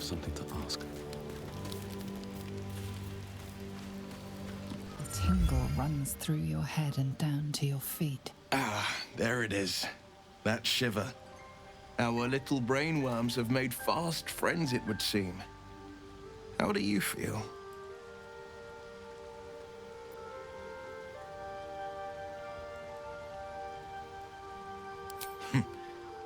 have something to ask. A tingle runs through your head and down to your feet. Ah, there it is. That shiver. Our little brainworms have made fast friends, it would seem. How do you feel?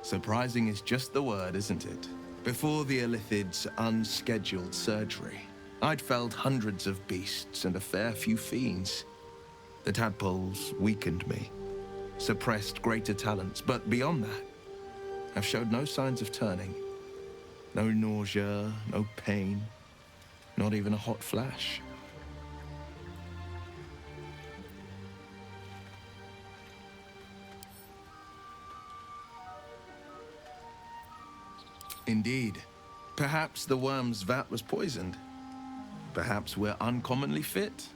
Surprising is just the word, isn't it? Before the Illithid's unscheduled surgery, I'd felled hundreds of beasts and a fair few fiends. The tadpoles weakened me, suppressed greater talents, but beyond that, I've showed no signs of turning. No nausea, no pain, not even a hot flash. Indeed. Perhaps the worm's vat was poisoned. Perhaps we're uncommonly fit.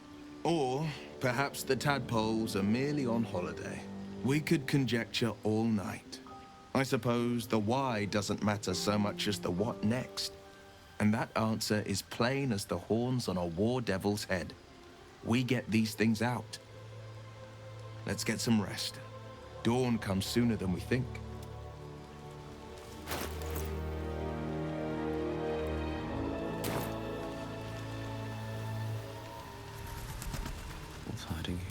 Or perhaps the tadpoles are merely on holiday. We could conjecture all night. I suppose the why doesn't matter so much as the what next. And that answer is plain as the horns on a war devil's head. We get these things out. Let's get some rest. Dawn comes sooner than we think. What's hiding here?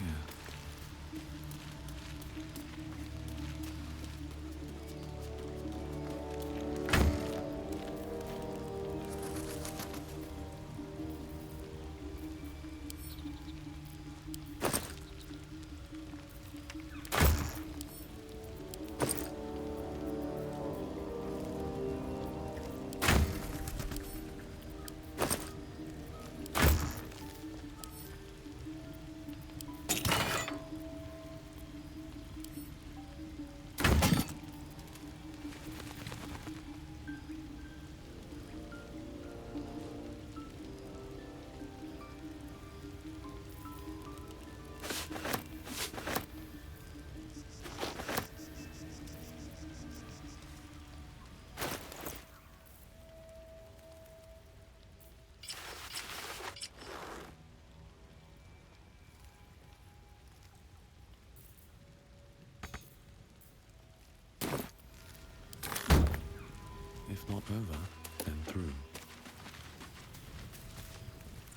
If not over, then through.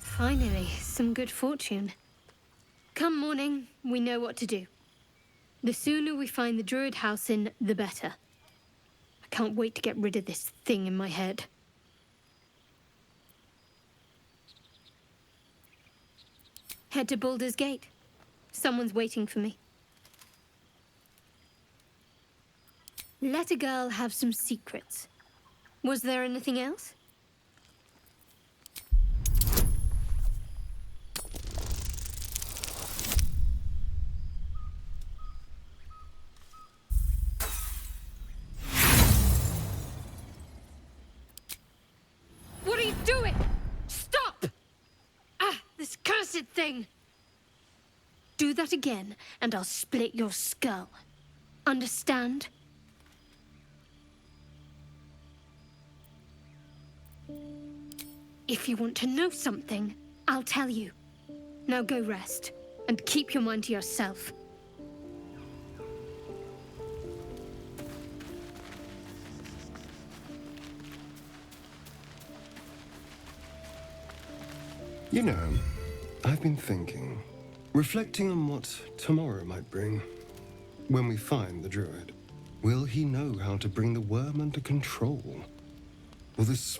Finally, some good fortune. Come morning, we know what to do. The sooner we find the Druid house in, the better. I can't wait to get rid of this thing in my head. Head to Baldur's Gate. Someone's waiting for me. Let a girl have some secrets. Was there anything else? What are you doing? Stop! Ah, this cursed thing! Do that again, and I'll split your skull. Understand? If you want to know something, I'll tell you. Now go rest, and keep your mind to yourself. You know, I've been thinking, reflecting on what tomorrow might bring. When we find the Druid, will he know how to bring the worm under control? Will this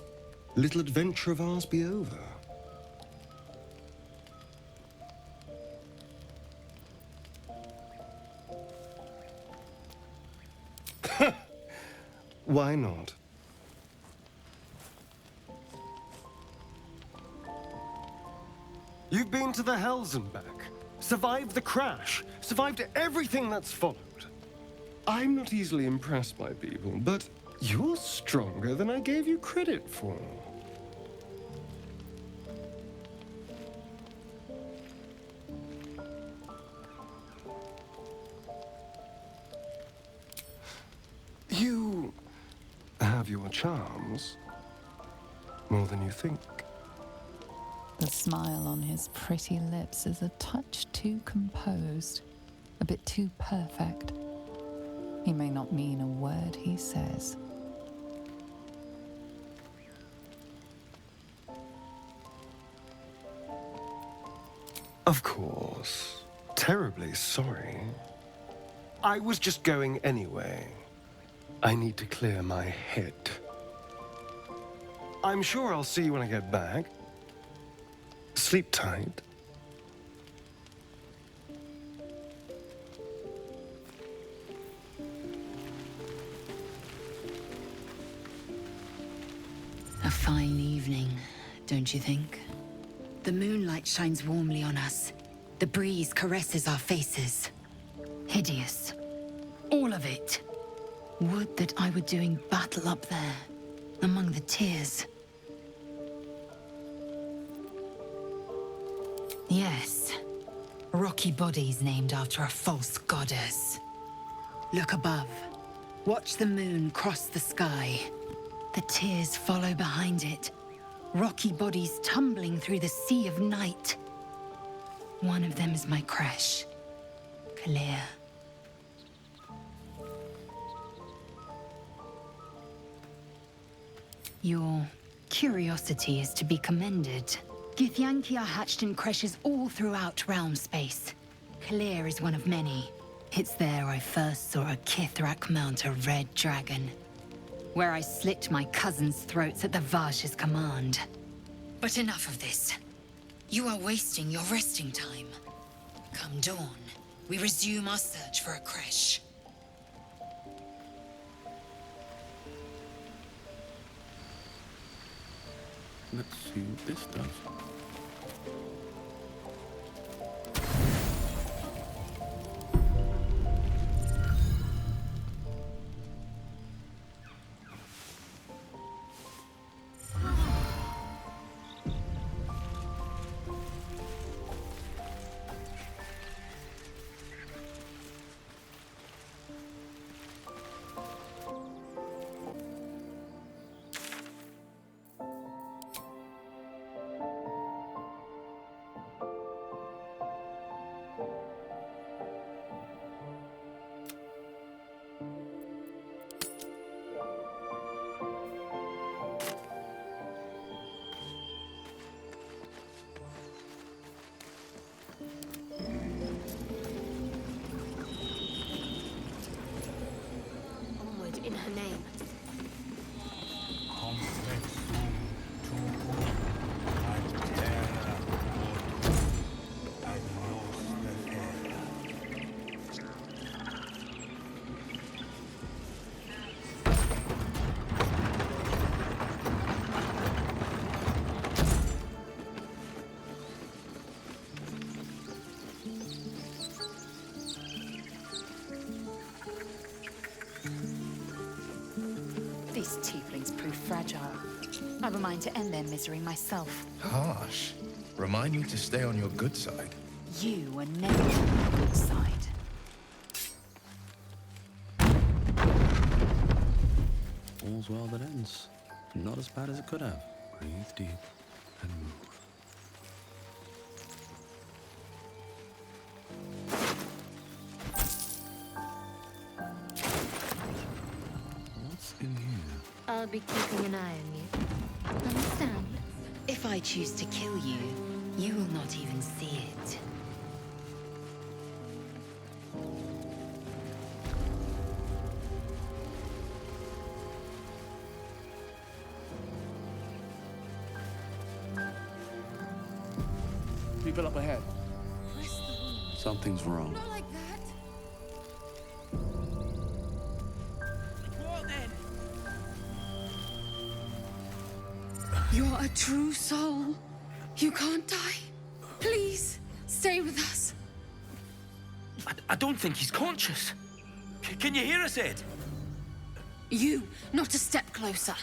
little adventure of ours be over? Why not? You've been to the Hells and back, survived the crash, survived everything that's followed. I'm not easily impressed by people, but you're stronger than I gave you credit for. You have your charms. more than you think. The smile on his pretty lips is a touch too composed, a bit too perfect. He may not mean a word he says. Of course. Terribly sorry. I was just going anyway. I need to clear my head. I'm sure I'll see you when I get back. Sleep tight. A fine evening, don't you think? The moonlight shines warmly on us. The breeze caresses our faces. Hideous. All of it. Would that I were doing battle up there, among the tears. Yes. Rocky bodies named after a false goddess. Look above. Watch the moon cross the sky. The tears follow behind it. Rocky bodies tumbling through the sea of night. One of them is my crush, Kalir. Your curiosity is to be commended. Githyanki are hatched in creches all throughout realm space. Kalir is one of many. It's there I first saw a Kithrak mount a red dragon, where I slit my cousins' throats at the Vash's command. But enough of this. You are wasting your resting time. Come dawn, we resume our search for a creche. Let's see what this does. Onward in her name. These tieflings prove fragile. I've a mind to end their misery myself. Harsh. Remind me to stay on your good side. You are never on the good side. All's well that ends. Not as bad as it could have. Breathe deep and move. What's in here? I'll be keeping an eye on you. Understand? If I choose to kill you, you will not even see it. People up ahead. Something's wrong. Not like that. You're a true soul. You can't die. Please, stay with us. I don't think he's conscious. Can you hear us, Ed? You, not a step closer.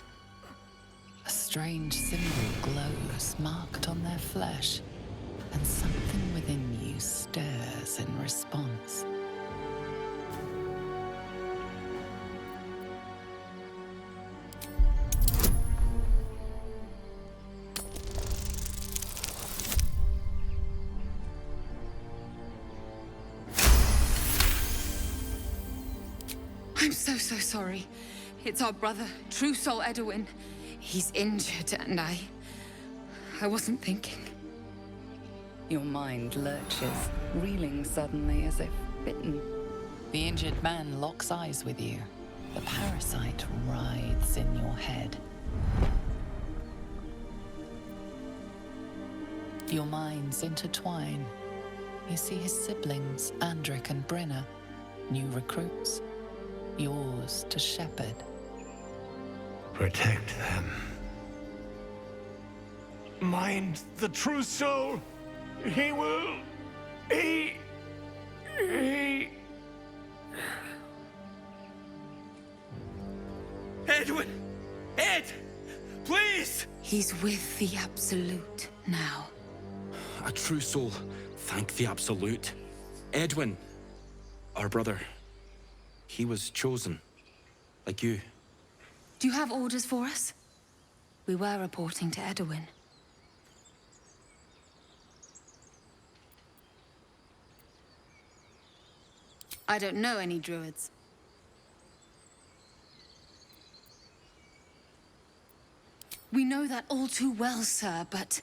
A strange symbol glows marked on their flesh, and something within you stirs in response. so sorry. It's our brother, True Soul Edwin. He's injured, and I wasn't thinking. Your mind lurches, reeling suddenly as if bitten. The injured man locks eyes with you. The parasite writhes in your head. Your minds intertwine. You see his siblings, Andric and Brenna, new recruits, yours to shepherd. Protect them. Mind the true soul. He will... He... Edwin! Ed! Please! He's with the Absolute now. A true soul. Thank the Absolute. Edwin, our brother, he was chosen, like you. Do you have orders for us? We were reporting to Edwin. I don't know any druids. We know that all too well, sir, but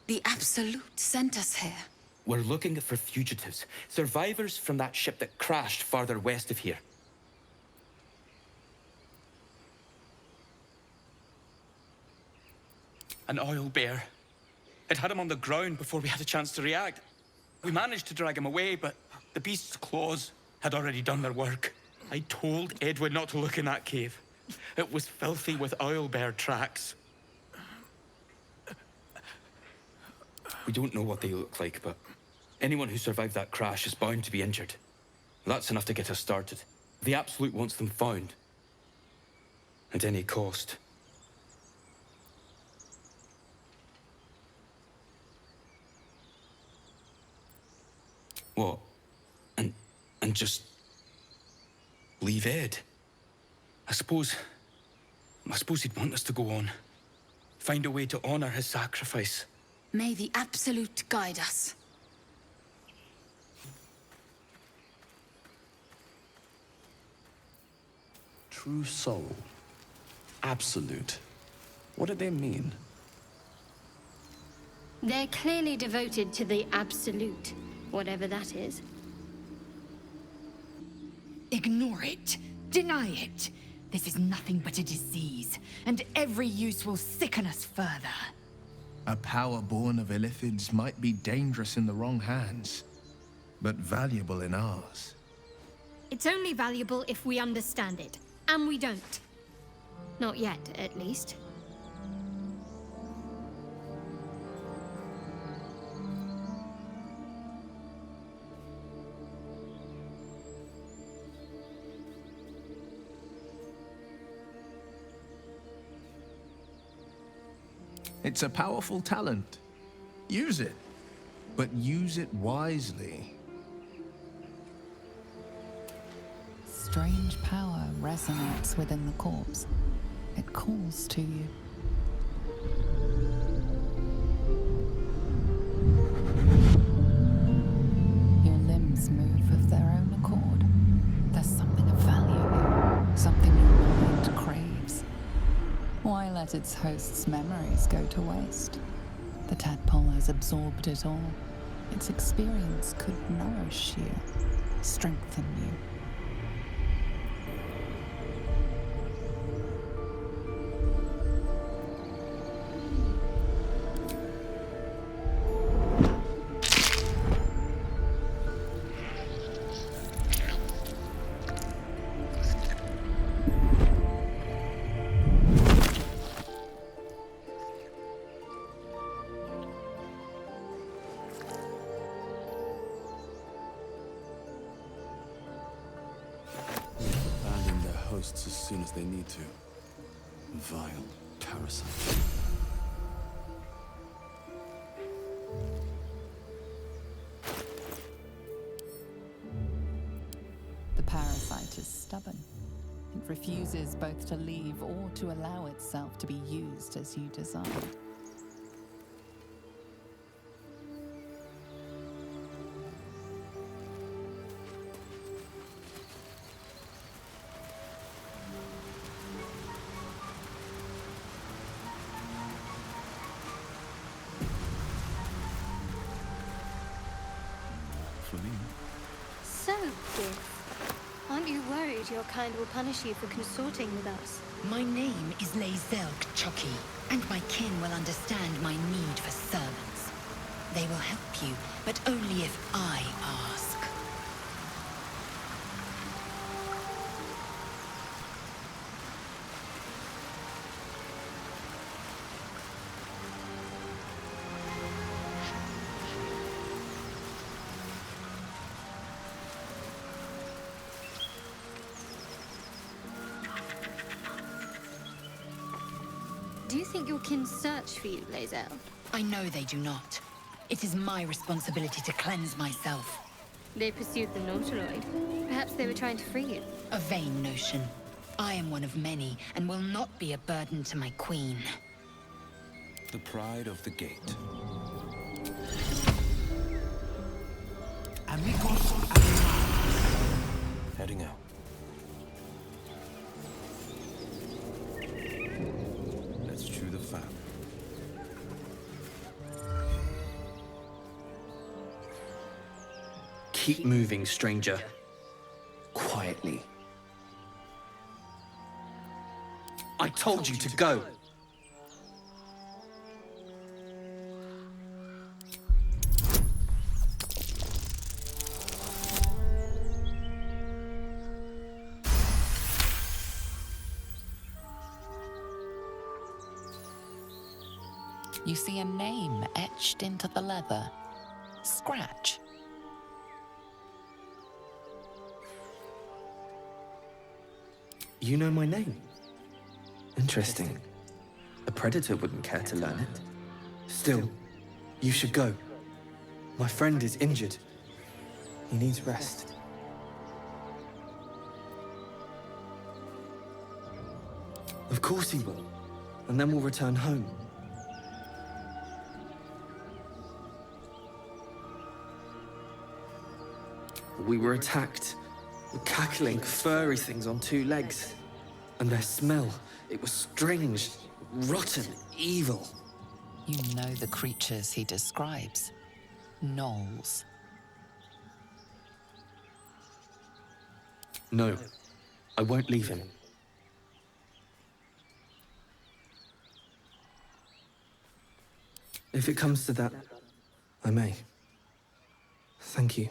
the Absolute sent us here. We're looking for fugitives, survivors from that ship that crashed farther west of here. An oil bear. It had him on the ground before we had a chance to react. We managed to drag him away, but the beast's claws had already done their work. I told Edwin not to look in that cave. It was filthy with oil bear tracks. We don't know what they look like, but anyone who survived that crash is bound to be injured. That's enough to get us started. The Absolute wants them found. At any cost. What? And just... leave Ed? I suppose he'd want us to go on. Find a way to honor his sacrifice. May the Absolute guide us. True soul. Absolute. What did they mean? They're clearly devoted to the Absolute, whatever that is. Ignore it. Deny it. This is nothing but a disease, and every use will sicken us further. A power born of illithids might be dangerous in the wrong hands, but valuable in ours. It's only valuable if we understand it, and we don't. Not yet, at least. It's a powerful talent. Use it, but use it wisely. Strange power resonates within the corpse. It calls to you. Your limbs move of their own accord. There's something of value here, something your mind craves. Why let its host's memories go to waste? The tadpole has absorbed it all. Its experience could nourish you, strengthen you. Abandon their hosts as soon as they need to. Vile parasite. The parasite is stubborn. It refuses both to leave or to allow itself to be used as you desire. for me. So, Gith, aren't you worried your kind will punish you for consorting with us? My name is Lae'zel Chucky, and my kin will understand my need for servants. They will help you, but only if I ask. Do you think your kin search for you, Lae'zel? I know they do not. It is my responsibility to cleanse myself. They pursued the Ultrawide. Perhaps they were trying to free you. A vain notion. I am one of many, and will not be a burden to my queen. The pride of the gate. Amigos. Heading out. Let's chew the fat. Keep moving, stranger. Quietly. I told you to go. You see a name etched into the leather. Scratch. You know my name? Interesting. A predator wouldn't care to learn it. Still, you should go. My friend is injured. He needs rest. Of course he will. And then we'll return home. We were attacked. Cackling, furry things on two legs. And their smell, it was strange, rotten, evil. You know the creatures he describes. Gnolls. No, I won't leave him. If it comes to that, I may. Thank you.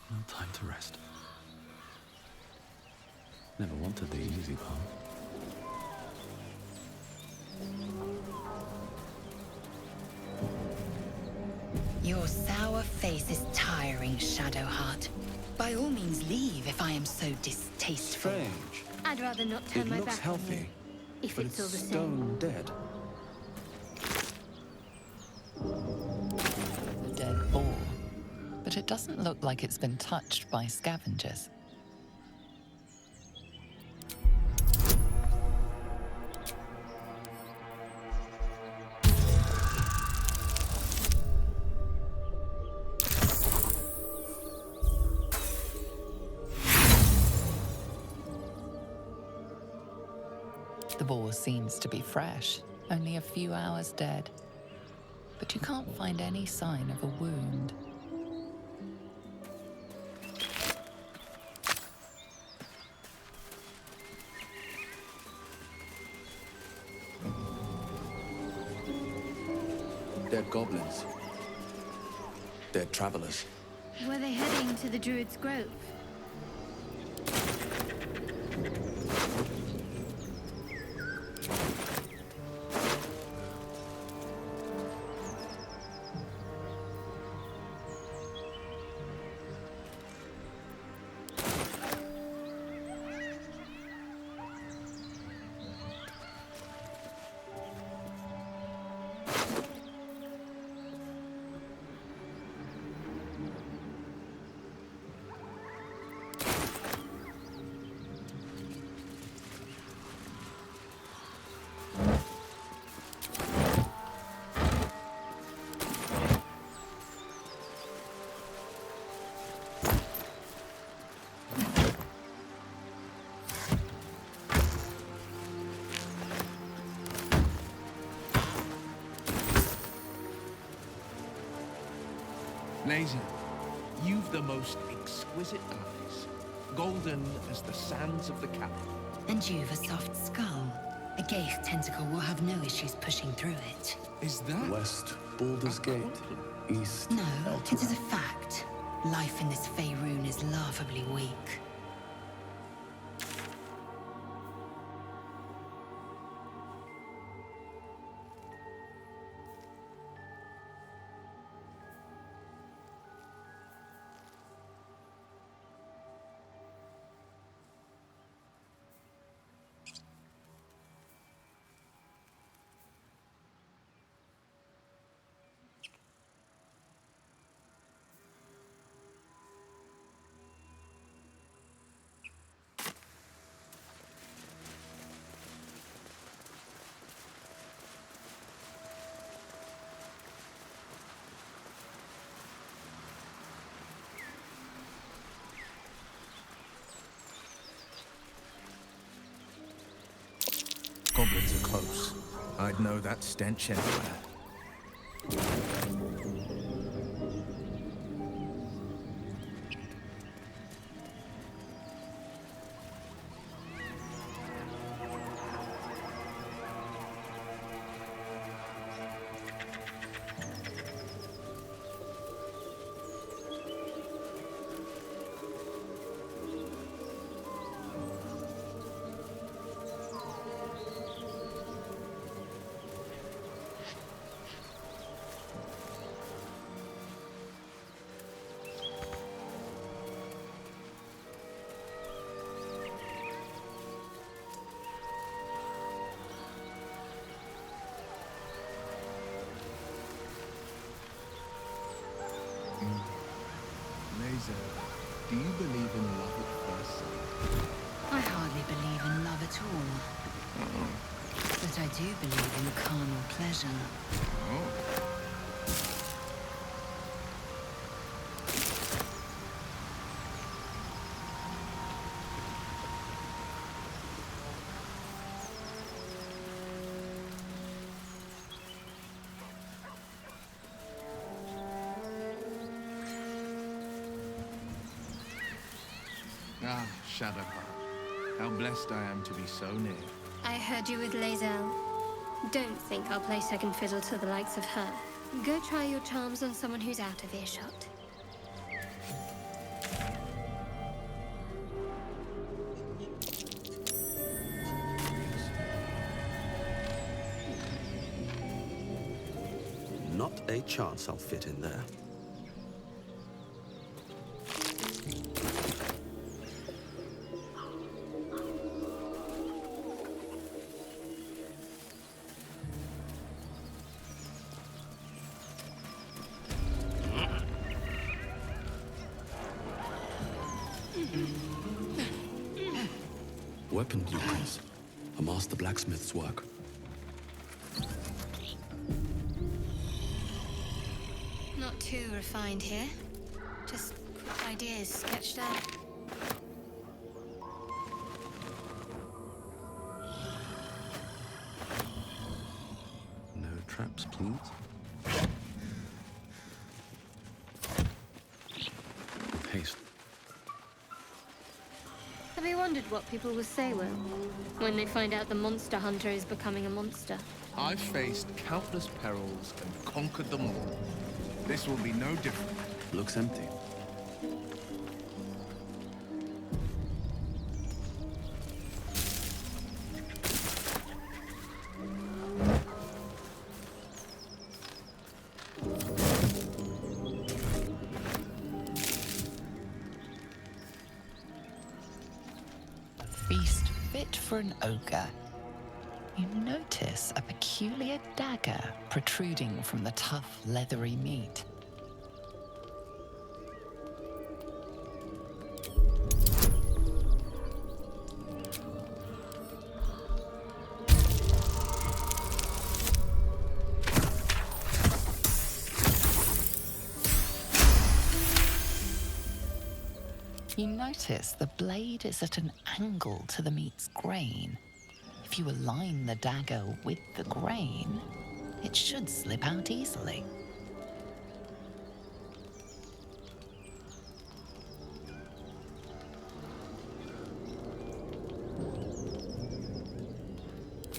No time to rest. Never wanted the easy path. Your sour face is tiring, Shadowheart. By all means leave if I am so distasteful. Strange. I'd rather not turn It my looks back on you, healthy, if but it's it's all the same. stone dead. A dead boar. But it doesn't look like it's been touched by scavengers. The boar seems to be fresh, only a few hours dead. But you can't find any sign of a wound. They're goblins. They're travelers. Were they heading to the Druid's Grove? Laser, you've the most exquisite eyes, golden as the sands of the capital. And you've a soft skull. A Gaith tentacle will have no issues pushing through it. Is that? West Baldur's Gate, east. No, it is a fact. Life in this Faerun is laughably weak. Goblins are close. I'd know that stench anywhere. Do you believe in love at first sight? I hardly believe in love at all. But I do believe in carnal pleasure. Ah, Shadowheart. How blessed I am to be so near. I heard you with Lae'zel. Don't think I'll play second fiddle to the likes of her. Go try your charms on someone who's out of earshot. Not a chance I'll fit in there. Weapon blueprints. A master blacksmith's work. Not too refined here. Just quick ideas sketched out. No traps, please. Haste. Have you wondered what people will say, Will, when they find out the monster hunter is becoming a monster? I've faced countless perils and conquered them all. This will be no different. Looks empty. Feast fit for an ogre. You notice a peculiar dagger protruding from the tough, leathery meat. You notice the blade is at an angle to the meat's grain. If you align the dagger with the grain, it should slip out easily.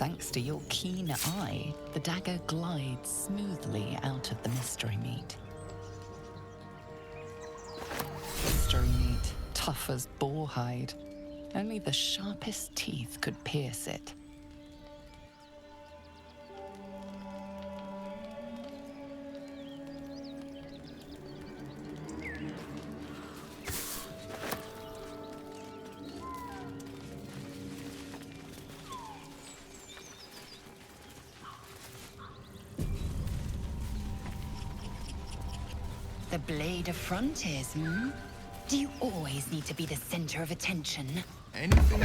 Thanks to your keen eye, the dagger glides smoothly out of the mystery meat. Mystery meat, tough as boar hide. Only the sharpest teeth could pierce it. The Blade of Frontiers, hmm? Do you always need to be the center of attention? Anything?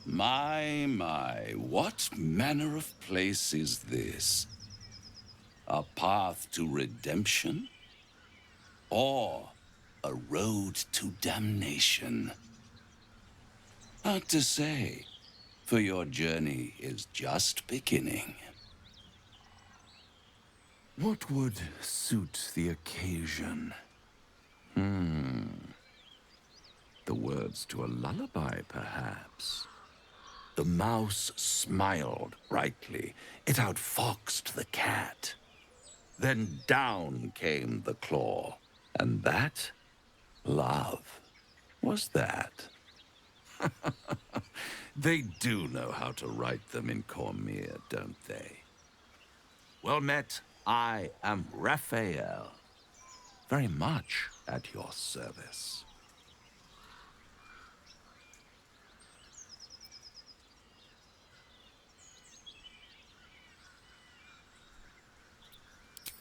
My, what manner of place is this? A path to redemption? Or a road to damnation? Hard to say, for your journey is just beginning. What would suit the occasion? The words to a lullaby, perhaps. The mouse smiled brightly. It outfoxed the cat. Then down came the claw. And that, love, was that. They do know how to write them in Cormyr, don't they? Well met, I am Raphael. Very much at your service.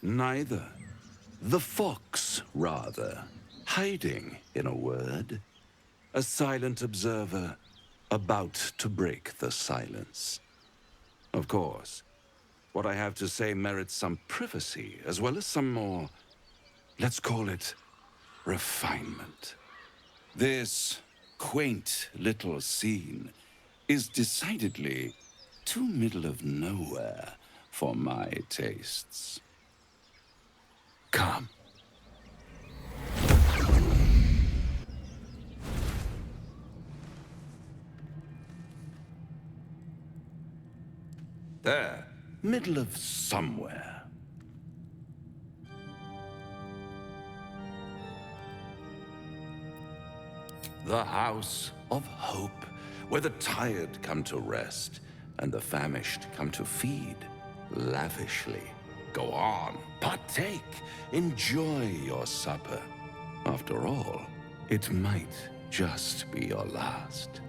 Neither. The fox, rather. Hiding, in a word. A silent observer, about to break the silence. Of course, what I have to say merits some privacy, as well as some more, let's call it, refinement. This quaint little scene is decidedly too middle of nowhere for my tastes. Come. There, middle of somewhere. The House of Hope, where the tired come to rest and the famished come to feed lavishly. Go on, partake, enjoy your supper. After all, it might just be your last.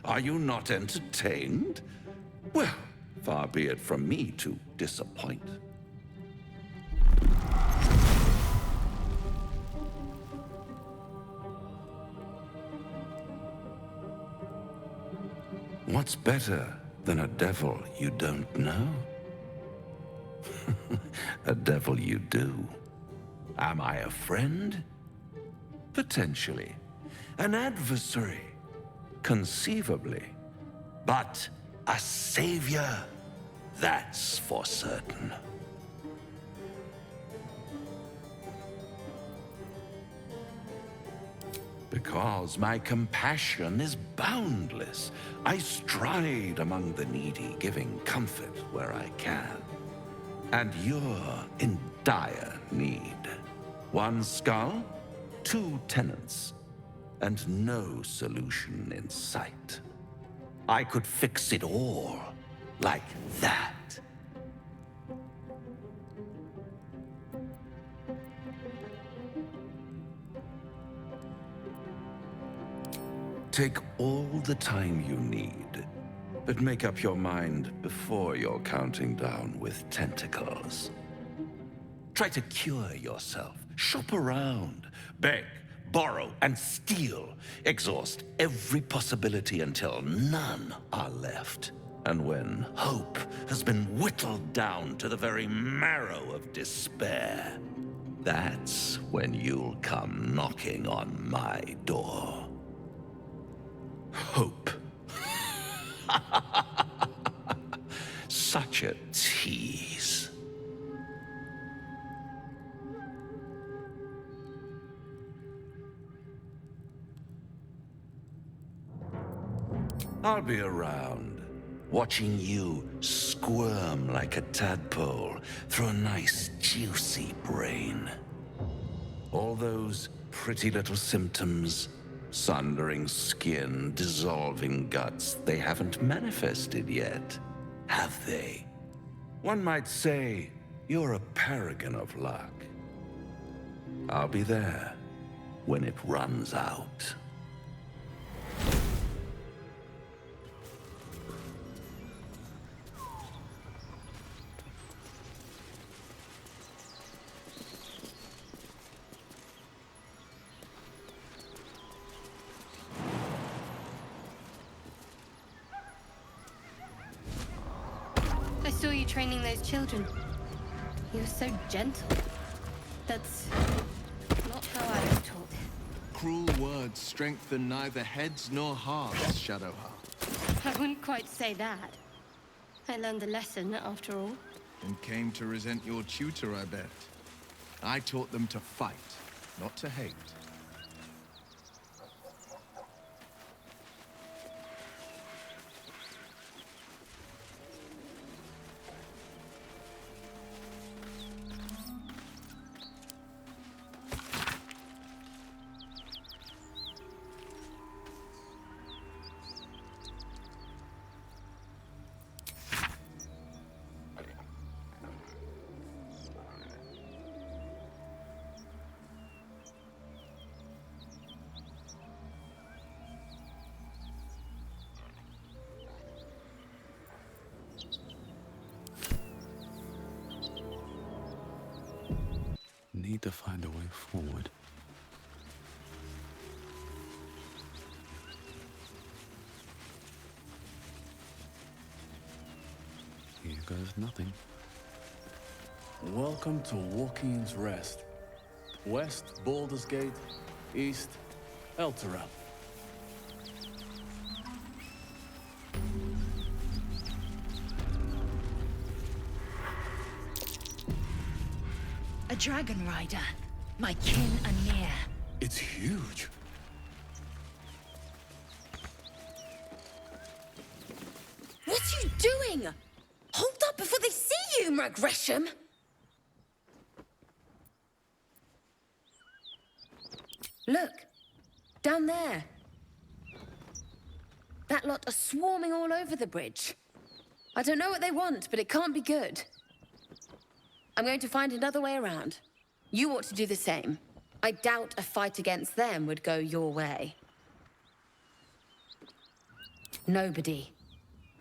Are you not entertained? Well, far be it from me to disappoint. What's better than a devil you don't know? A devil you do. Am I a friend? Potentially. An adversary? Conceivably. But a savior? That's for certain. Because my compassion is boundless. I stride among the needy, giving comfort where I can. And you're in dire need. One skull, 2 tenants, and no solution in sight. I could fix it all, like that. Take all the time you need, but make up your mind before you're counting down with tentacles. Try to cure yourself, shop around, beg, borrow, and steal. Exhaust every possibility until none are left. And when hope has been whittled down to the very marrow of despair, that's when you'll come knocking on my door. Hope. Such a tease. I'll be around, watching you squirm like a tadpole through a nice, juicy brain. All those pretty little symptoms, sundering skin, dissolving guts, they haven't manifested yet, have they? One might say you're a paragon of luck. I'll be there when it runs out. I saw you training those children. You were so gentle. That's not how I was taught. Cruel words strengthen neither heads nor hearts, Shadowheart. I wouldn't quite say that. I learned the lesson, after all. And came to resent your tutor, I bet. I taught them to fight, not to hate. Need to find a way forward. Here goes nothing. Welcome to Walking's Rest. West, Baldur's Gate. East, Elturel. A dragon rider. My kin are near. It's huge. What are you doing? Hold up before they see you, Gresham. Look, down there. That lot are swarming all over the bridge. I don't know what they want, but it can't be good. I'm going to find another way around. You ought to do the same. I doubt a fight against them would go your way. Nobody.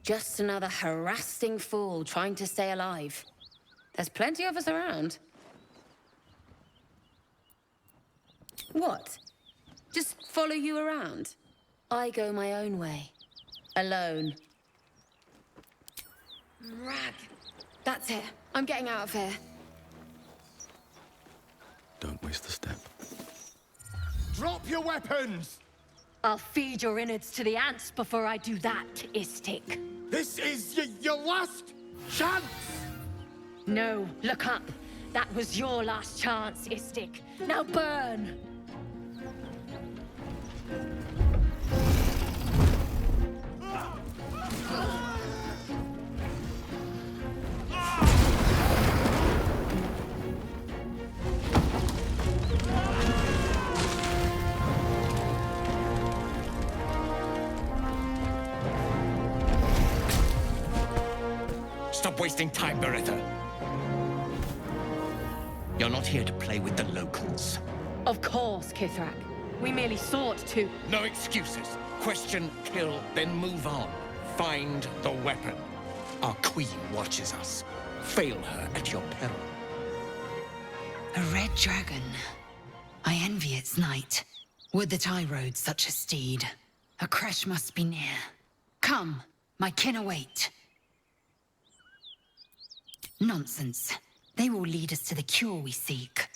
Just another harassing fool trying to stay alive. There's plenty of us around. What? Just follow you around? I go my own way. Alone. Rag. That's it. I'm getting out of here. Don't waste a step. Drop your weapons! I'll feed your innards to the ants before I do that, Istik. This is your last chance! No, look up. That was your last chance, Istik. Now burn! Stop wasting time, Beretta. You're not here to play with the locals. Of course, Kithrak. We merely sought to... No excuses. Question, kill, then move on. Find the weapon. Our queen watches us. Fail her at your peril. A red dragon. I envy its knight. Would that I rode such a steed. A crash must be near. Come, my kin await. Nonsense. They will lead us to the cure we seek.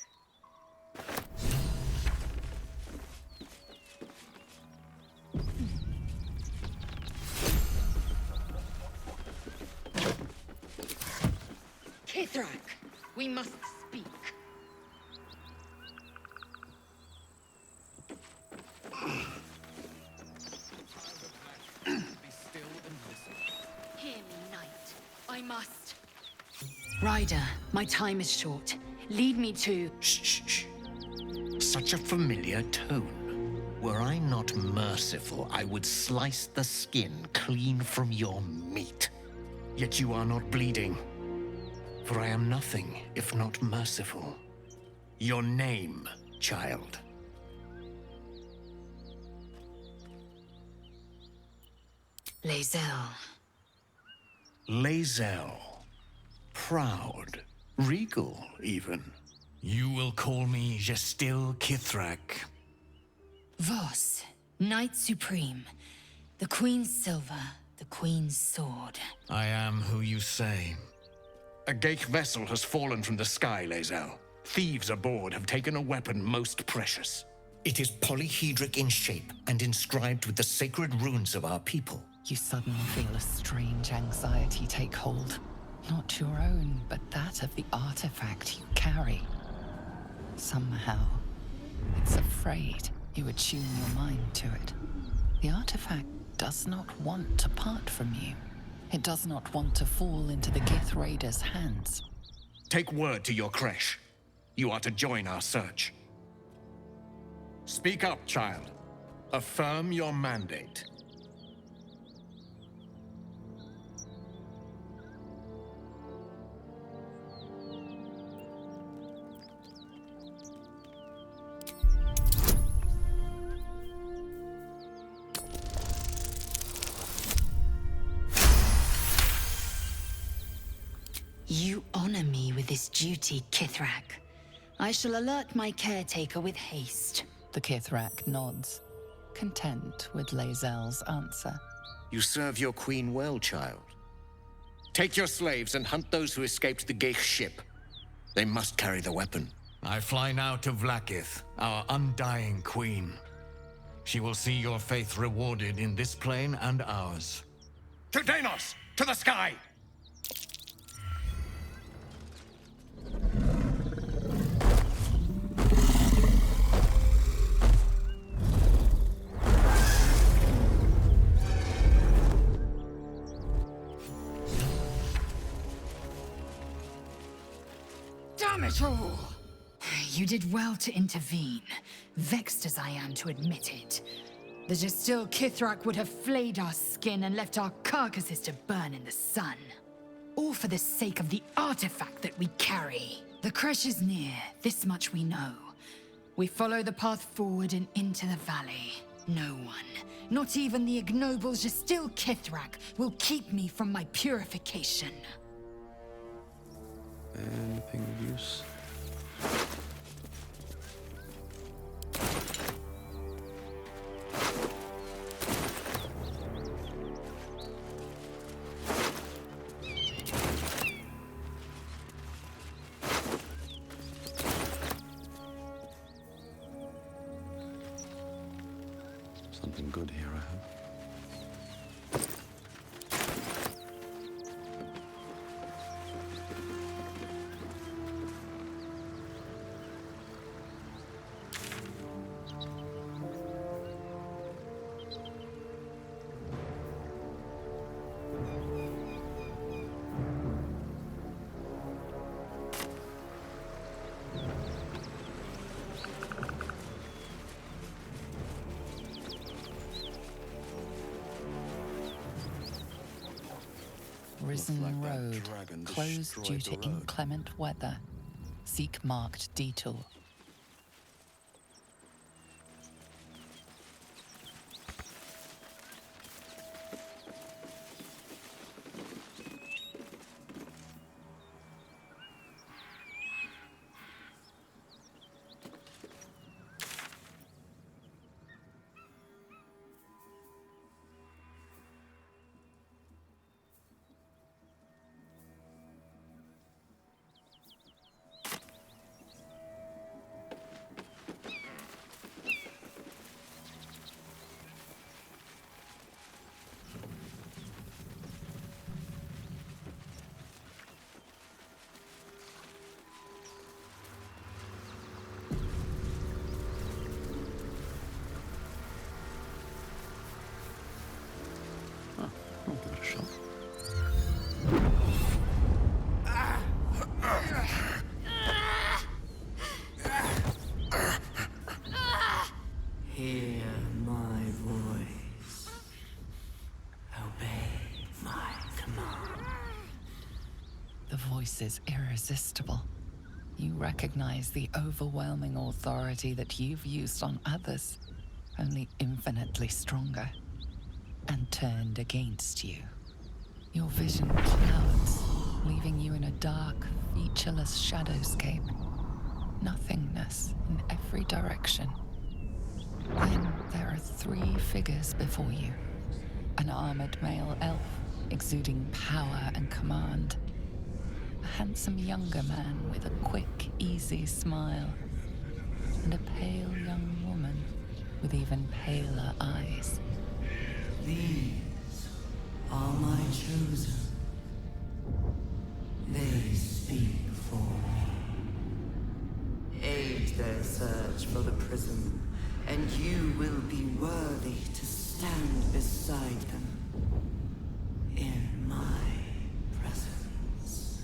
Ryder, my time is short. Lead me to... Shh. Such a familiar tone. Were I not merciful, I would slice the skin clean from your meat. Yet you are not bleeding. For I am nothing if not merciful. Your name, child. Lae'zel. Lae'zel. Proud. Regal, even. You will call me Gestil Kithrak. Voss, Knight Supreme. The Queen's silver, the Queen's sword. I am who you say. A Geich vessel has fallen from the sky, Lae'zel. Thieves aboard have taken a weapon most precious. It is polyhedric in shape and inscribed with the sacred runes of our people. You suddenly feel a strange anxiety take hold. Not your own, but that of the artifact you carry. Somehow, it's afraid you attune your mind to it. The artifact does not want to part from you. It does not want to fall into the Gith Raiders' hands. Take word to your creche. You are to join our search. Speak up, child. Affirm your mandate. You honor me with this duty, Kithrak. I shall alert my caretaker with haste. The Kithrak nods, content with Lae'zel's answer. You serve your queen well, child. Take your slaves and hunt those who escaped the Geich ship. They must carry the weapon. I fly now to Vlaakith, our undying queen. She will see your faith rewarded in this plane and ours. To Danos! To the sky! Damn it all! You did well to intervene, vexed as I am to admit it. The Gestil Kithrak would have flayed our skin and left our carcasses to burn in the sun. All for the sake of the artifact that we carry. The creche is near, this much we know. We follow the path forward and into the valley. No one, not even the ignoble Gestil Kithrak, will keep me from my purification. Anything of use? Something good here, I hope. Risen like that road, dragon closed due destroyed to the road. inclement weather. Seek marked detour. voice is irresistible. You recognize the overwhelming authority that you've used on others, only infinitely stronger, and turned against you. Your vision clouds, leaving you in a dark, featureless shadowscape. Nothingness in every direction. Then there are 3 figures before you. An armored male elf, exuding power and command. A handsome younger man with a quick, easy smile. And a pale young woman with even paler eyes. These are my chosen. They speak for me. Aid their search for the prism, and you will be worthy to stand beside them in my presence.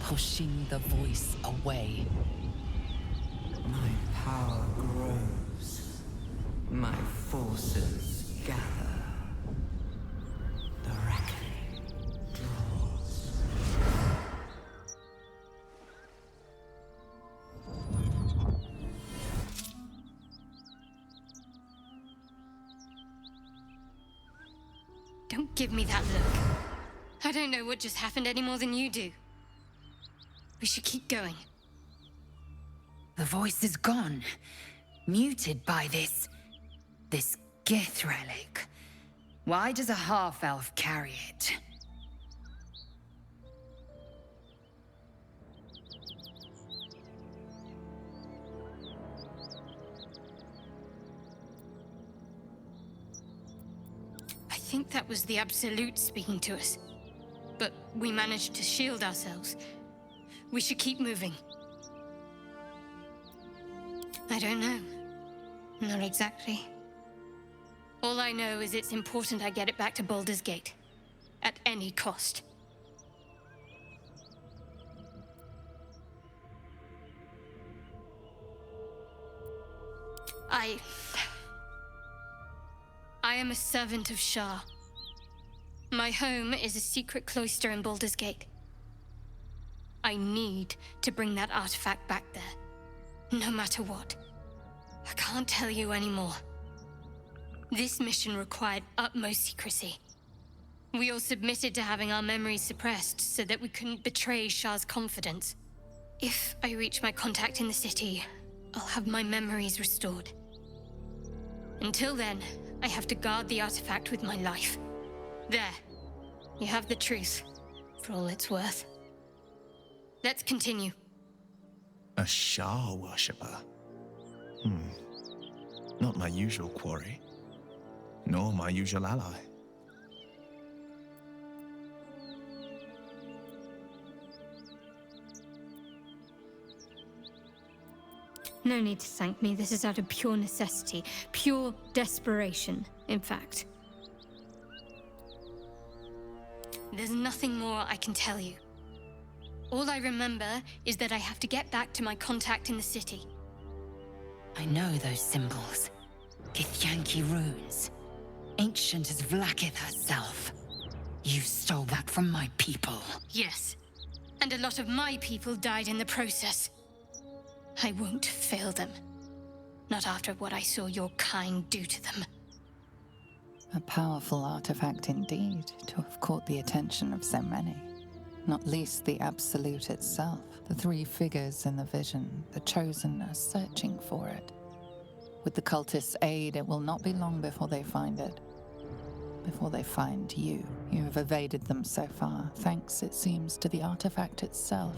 Pushing the voice away. My power grows. My forces gather. The reckoning draws. Don't give me that look. I don't know what just happened any more than you do. We should keep going. The voice is gone. Muted by this Gith relic. Why does a half-elf carry it? I think that was the Absolute speaking to us. But we managed to shield ourselves. We should keep moving. I don't know. Not exactly. All I know is it's important I get it back to Baldur's Gate. At any cost. I am a servant of Shah. My home is a secret cloister in Baldur's Gate. I need to bring that artifact back there, no matter what. I can't tell you anymore. This mission required utmost secrecy. We all submitted to having our memories suppressed so that we couldn't betray Shah's confidence. If I reach my contact in the city, I'll have my memories restored. Until then, I have to guard the artifact with my life. There. You have the truth, for all it's worth. Let's continue. A Shah worshipper? Not my usual quarry, nor my usual ally. No need to thank me. This is out of pure necessity. Pure desperation, in fact. There's nothing more I can tell you. All I remember is that I have to get back to my contact in the city. I know those symbols. Githyanki runes. Ancient as Vlaakith herself. You stole that from my people. Yes. And a lot of my people died in the process. I won't fail them. Not after what I saw your kind do to them. A powerful artifact indeed, to have caught the attention of so many. Not least the Absolute itself, the 3 figures in the vision, the Chosen are searching for it. With the cultists' aid, it will not be long before they find it. Before they find you. You have evaded them so far, thanks, it seems, to the artifact itself.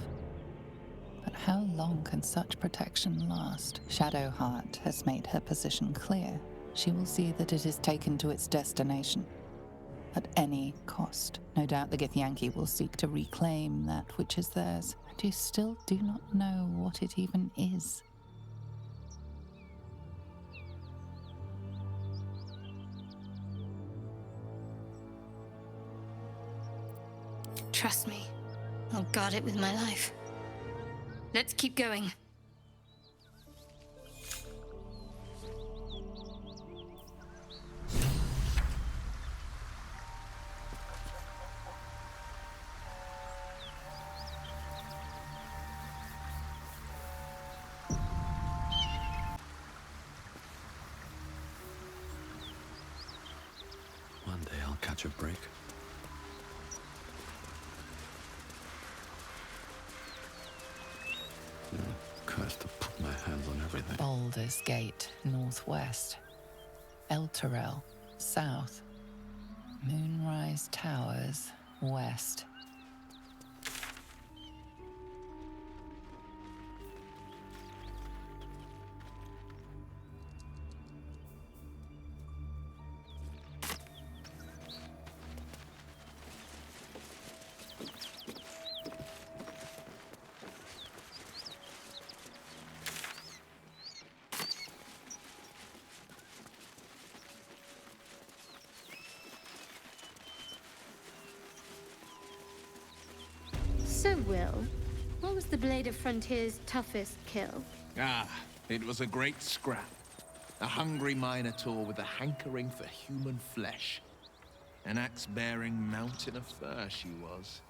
But how long can such protection last? Shadowheart has made her position clear. She will see that it is taken to its destination. At any cost. No doubt the Githyanki will seek to reclaim that which is theirs, and you still do not know what it even is. Trust me, I'll guard it with my life. Let's keep going. One day I'll catch a break. Cursed to put my hands on everything. Baldur's Gate, northwest. Elturel, south. Moonrise Towers, west. So, Will, what was the Blade of Frontier's toughest kill? Ah, it was a great scrap. A hungry minotaur with a hankering for human flesh. An axe-bearing mountain of fur she was.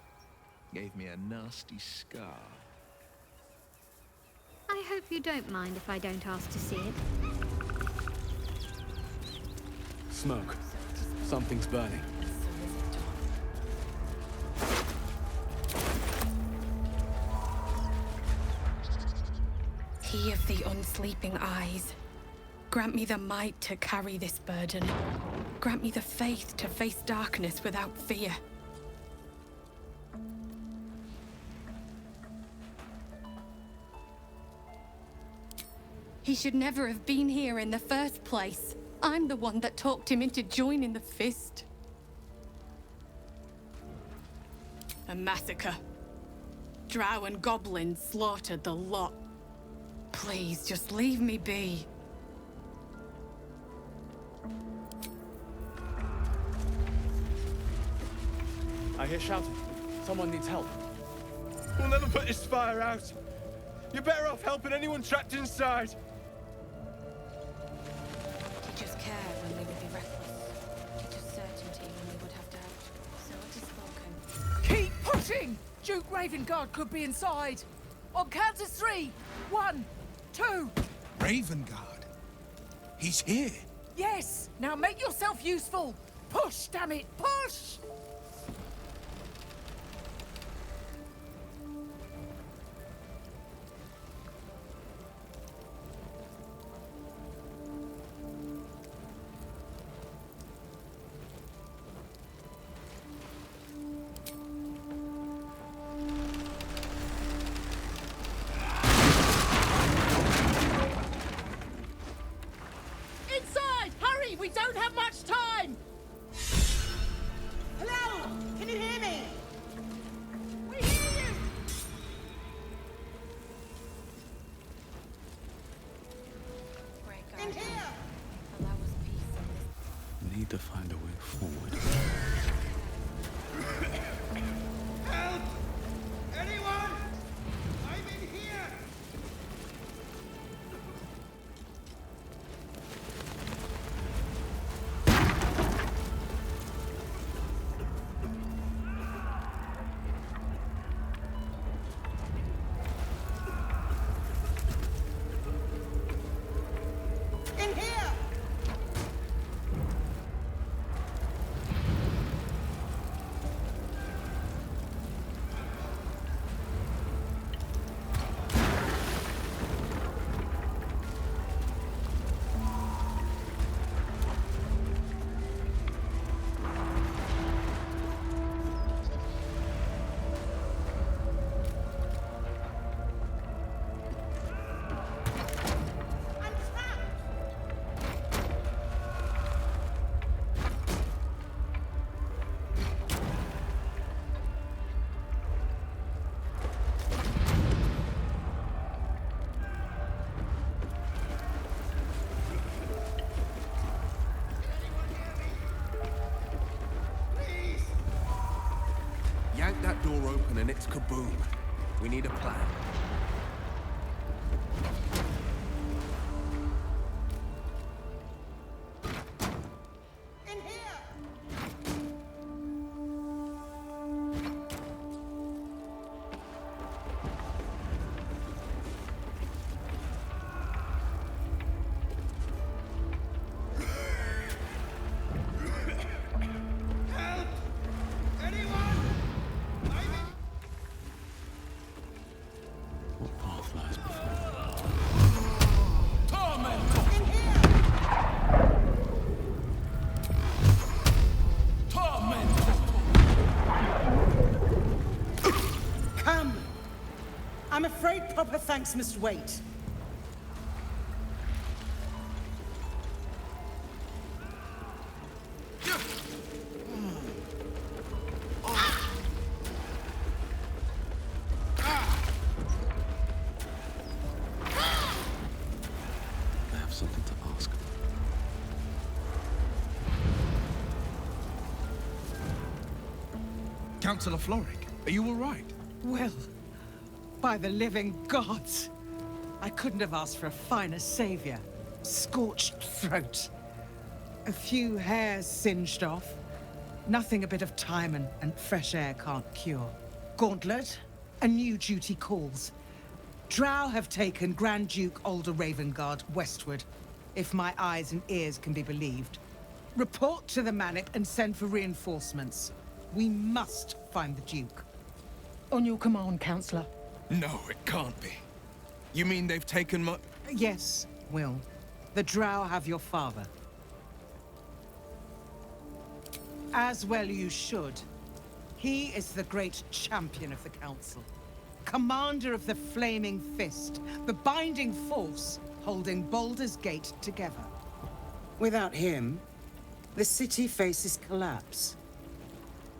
Gave me a nasty scar. I hope you don't mind if I don't ask to see it. Smoke. Something's burning. He of the unsleeping eyes, grant me the might to carry this burden. Grant me the faith to face darkness without fear. He should never have been here in the first place. I'm the one that talked him into joining the Fist. A massacre. Drow and goblins slaughtered the lot. Please, just leave me be. I hear shouting. Someone needs help. We'll never put this fire out. You're better off helping anyone trapped inside. Teach us care when we would be reckless. Teach us certainty when we would have doubt. So it is spoken. Keep pushing! Duke Ravengard could be inside. On count of 3. 1, 2. Ravengard? He's here. Yes! Now make yourself useful! Push, damn it! Push! Inside! Hurry! We don't have much time! Hello! Can you hear me? We hear you! In here! Need to find a way forward. Help! Anyone? I'm in here! In here! open and it's kaboom. We need a plan. What path lies before? Come! I'm afraid proper thanks must wait. I have something to ask. Councillor Floric, are you all right? Well, by the living gods. I couldn't have asked for a finer savior. Scorched throat. A few hairs singed off. Nothing a bit of time and fresh air can't cure. Gauntlet, a new duty calls. Drow have taken Grand Duke Alder Ravengard westward, if my eyes and ears can be believed. Report to the Manip and send for reinforcements. We must find the Duke. On your command, Councillor. No, it can't be. You mean they've taken my... Yes, Will. The Drow have your father. As well you should. He is the great champion of the Council. Commander of the Flaming Fist, the binding force holding Baldur's Gate together. Without him, the city faces collapse.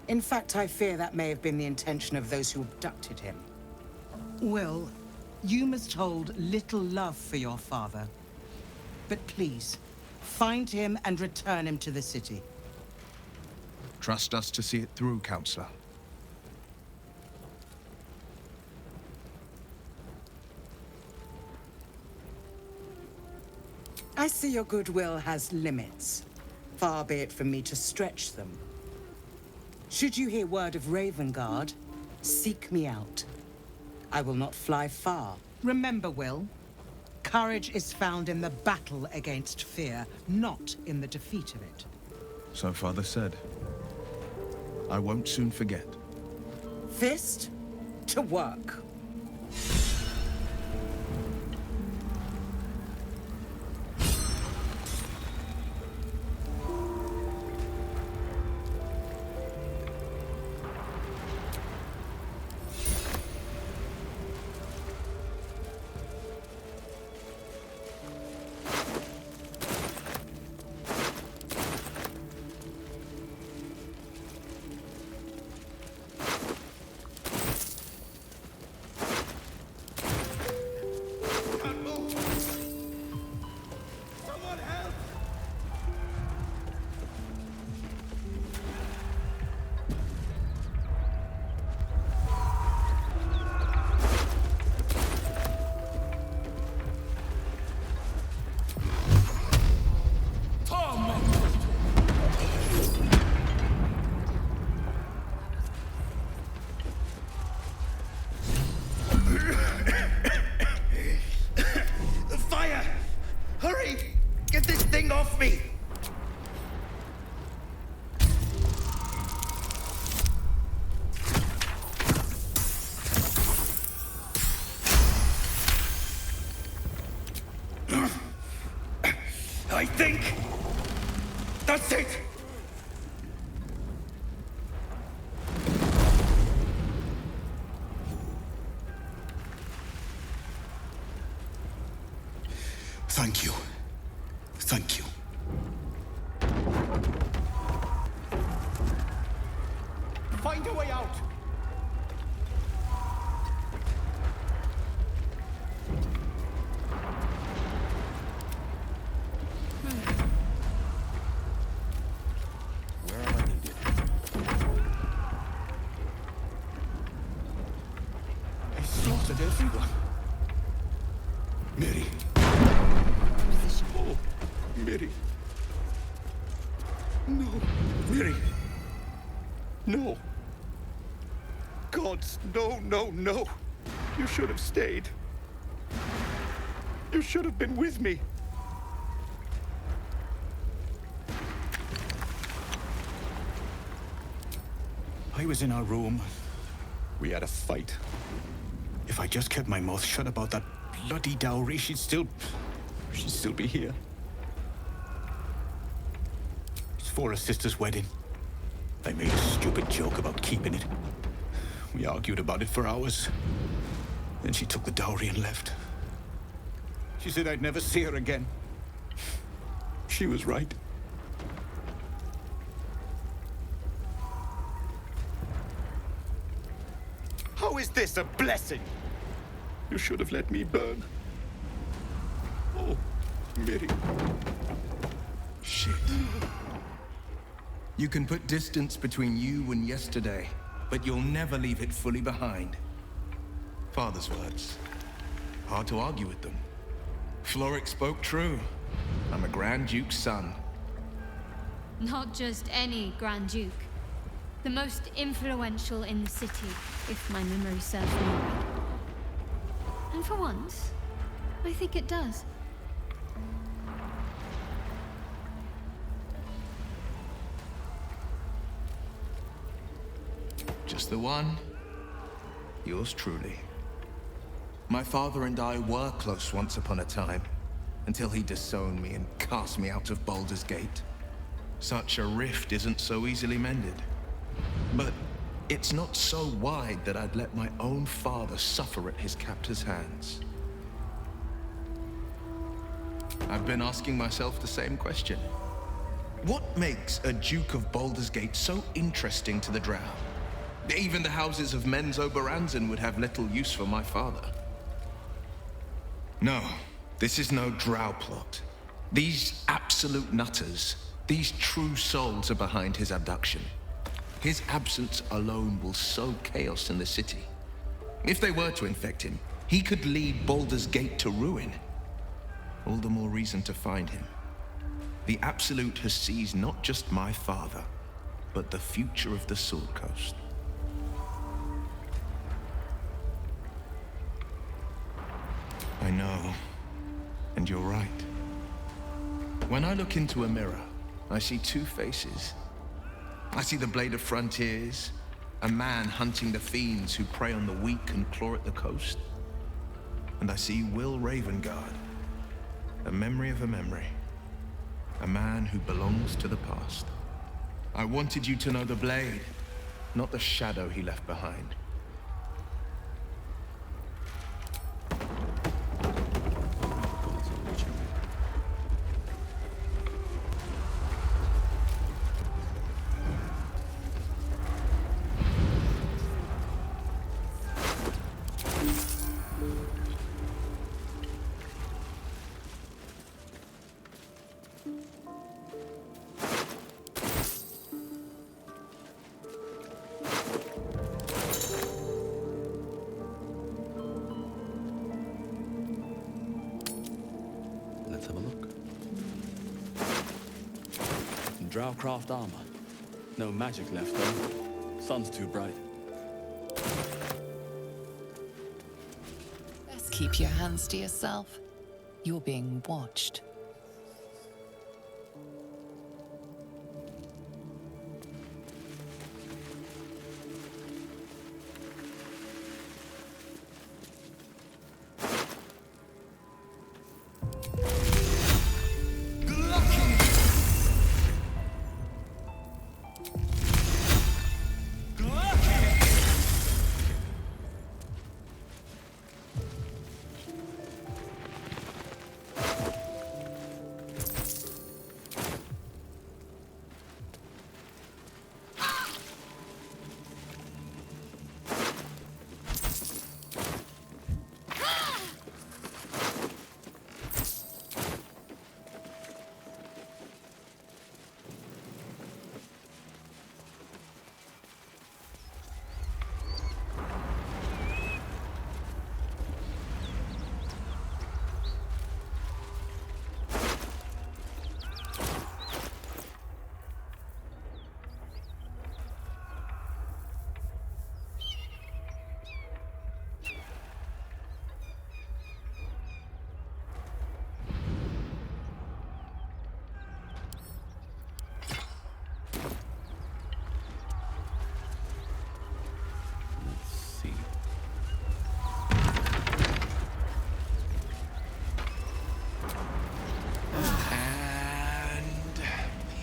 In fact, I fear that may have been the intention of those who abducted him. Will, you must hold little love for your father. But please, find him and return him to the city. Trust us to see it through, Councillor. I see your goodwill has limits. Far be it from me to stretch them. Should you hear word of Ravengard, seek me out. I will not fly far. Remember, Will, courage is found in the battle against fear, not in the defeat of it. So Father said. I won't soon forget. Fist, to work. I think that's it. Thank you. Thank you. Find a way out. at everyone. Mary. Oh, Mary. No, Mary. No. Gods, no, no, no. You should have stayed. You should have been with me. I was in our room. We had a fight. If I just kept my mouth shut about that bloody dowry, she'd still be here. It's for her sister's wedding. I made a stupid joke about keeping it. We argued about it for hours. Then she took the dowry and left. She said I'd never see her again. She was right. How is this a blessing? You should have let me burn. Oh, Mary. Shit. You can put distance between you and yesterday, but you'll never leave it fully behind. Father's words. Hard to argue with them. Floric spoke true. I'm a Grand Duke's son. Not just any Grand Duke. The most influential in the city, if my memory serves me right. And for once, I think it does. Just the one. Yours truly. My father and I were close once upon a time, until he disowned me and cast me out of Baldur's Gate. Such a rift isn't so easily mended. But it's not so wide that I'd let my own father suffer at his captor's hands. I've been asking myself the same question. What makes a Duke of Baldur's Gate so interesting to the Drow? Even the houses of Menzoberranzan would have little use for my father. No, this is no Drow plot. These absolute nutters, these true souls are behind his abduction. His absence alone will sow chaos in the city. If they were to infect him, he could lead Baldur's Gate to ruin. All the more reason to find him. The Absolute has seized not just my father, but the future of the Sword Coast. I know, and you're right. When I look into a mirror, I see two faces. I see the Blade of Frontiers, a man hunting the fiends who prey on the weak and claw at the coast. And I see Will Ravengard, a memory of a memory, a man who belongs to the past. I wanted you to know the Blade, not the shadow he left behind. Let's have a look. Drowcraft armor. No magic left though. Sun's too bright. Best keep your hands to yourself. You're being watched.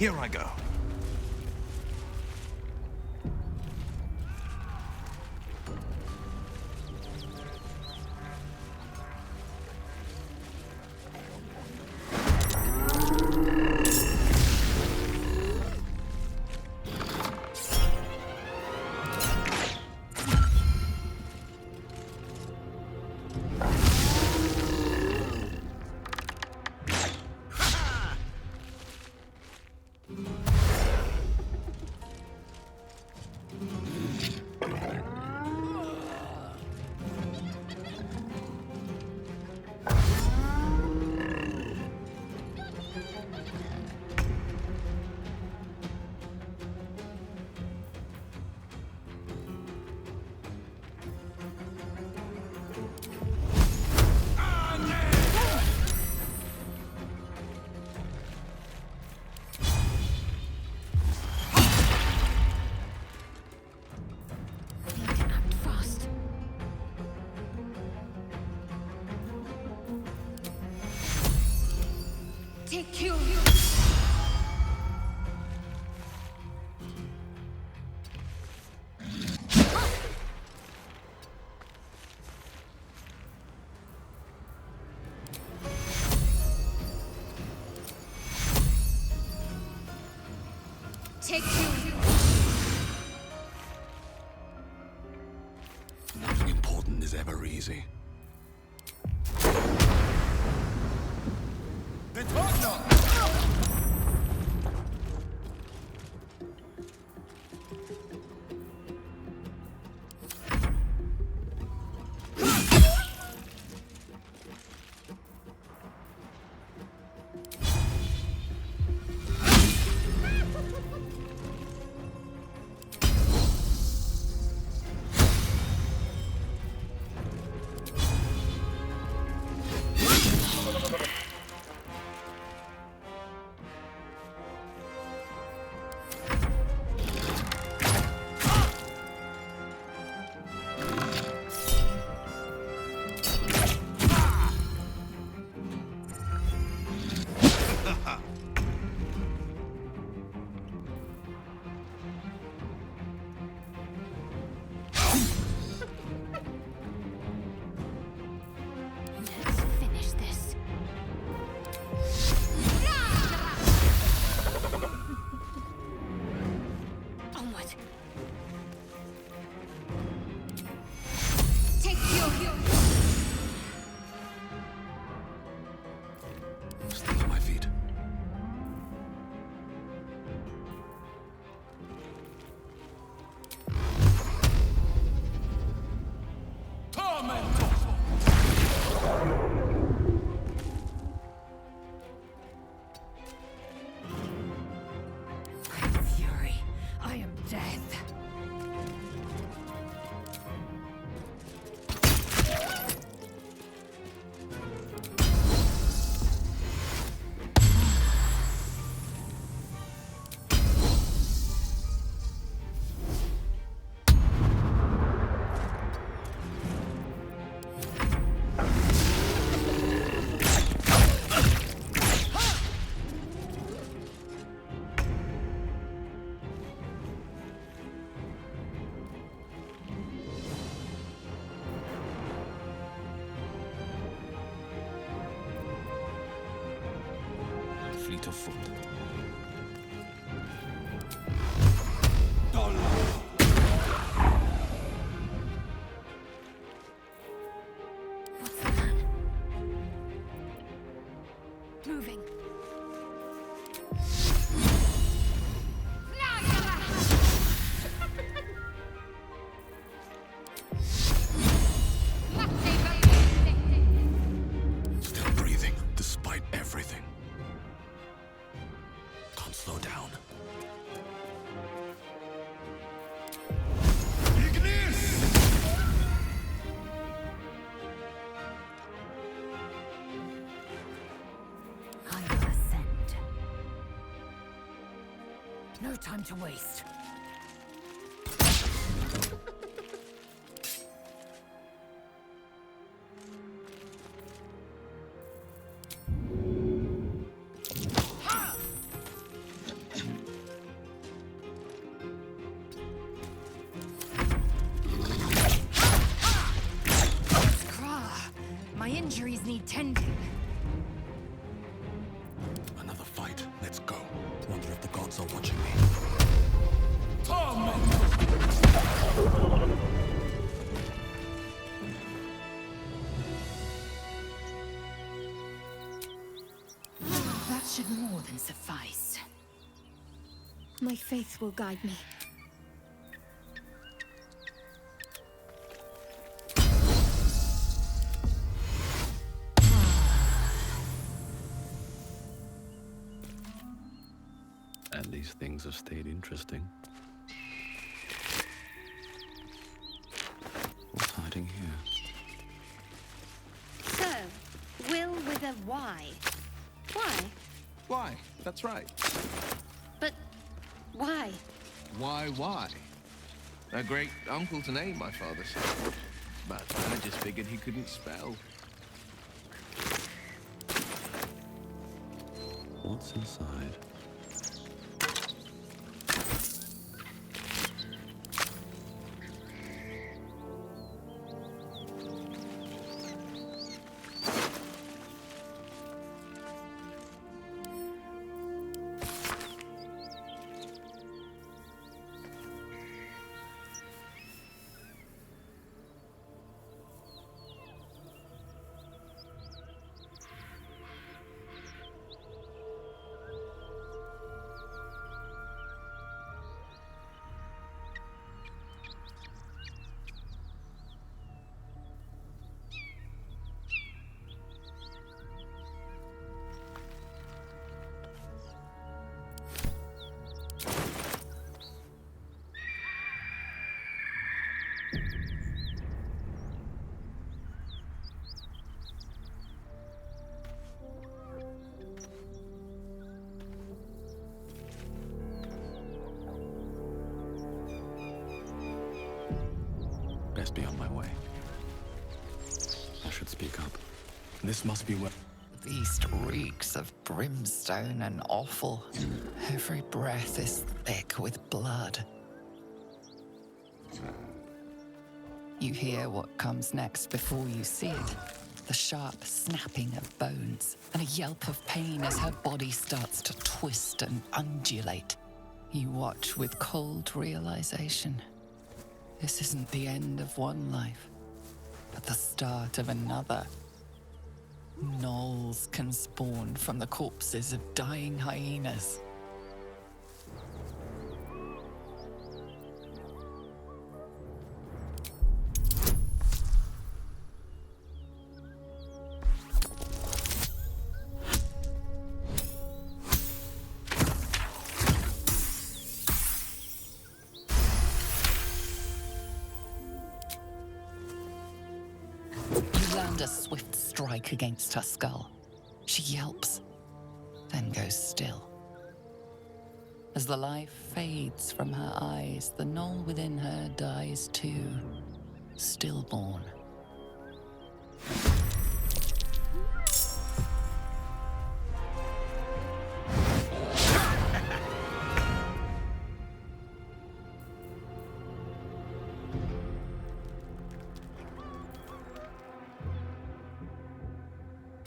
Here I go. Take you. Take you. Nothing important is ever easy. Still on my feet. Fury, I am death. Fleet of foot. Moving. Still breathing, despite everything. Can't slow down. I will ascend. No time to waste. My faith will guide me. At least things have stayed interesting. What's hiding here? So, Will with a Y. Why? Why? That's right. But why? Why? A great uncle to name, my father said. But I just figured he couldn't spell. What's inside? Best be on my way. I should speak up. This must be where... The beast reeks of brimstone and offal. Every breath is thick with blood. You hear what comes next before you see it. The sharp snapping of bones and a yelp of pain as her body starts to twist and undulate. You watch with cold realization. This isn't the end of one life, but the start of another. Gnolls can spawn from the corpses of dying hyenas. A swift strike against her skull. She yelps, then goes still. As the life fades from her eyes, the gnoll within her dies too, stillborn.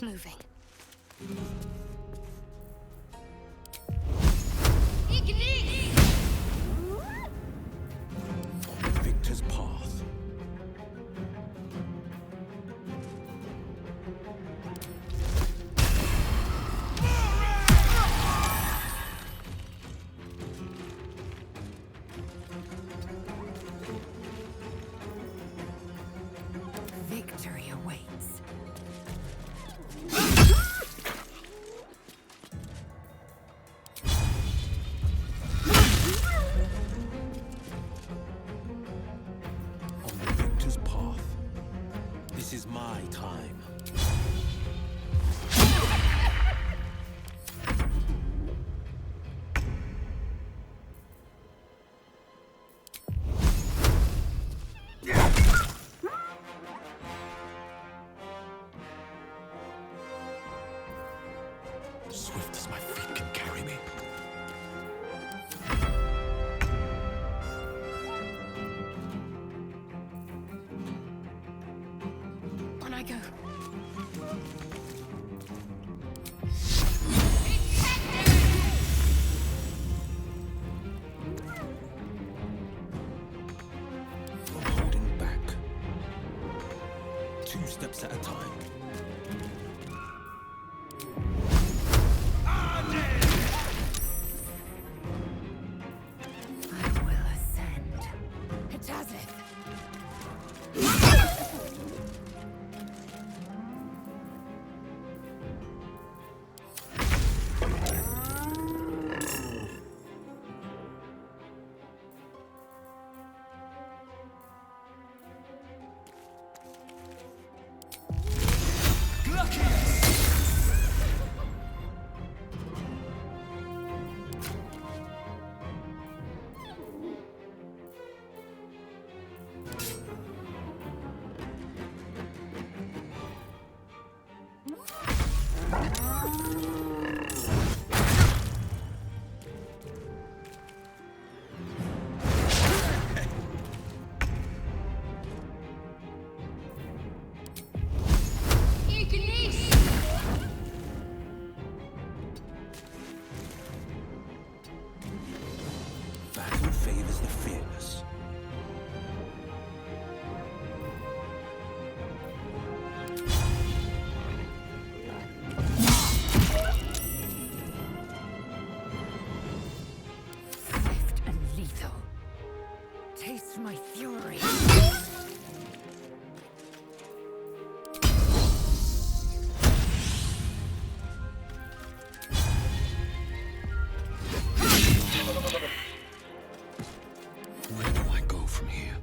Moving. Victor's path. Victory awaits. This is my time. Swift as my feet can carry me. On I go. I'm holding back. 2 steps at a time. Battle favors the fearless. Swift and lethal. Taste my fury. Where do I go from here?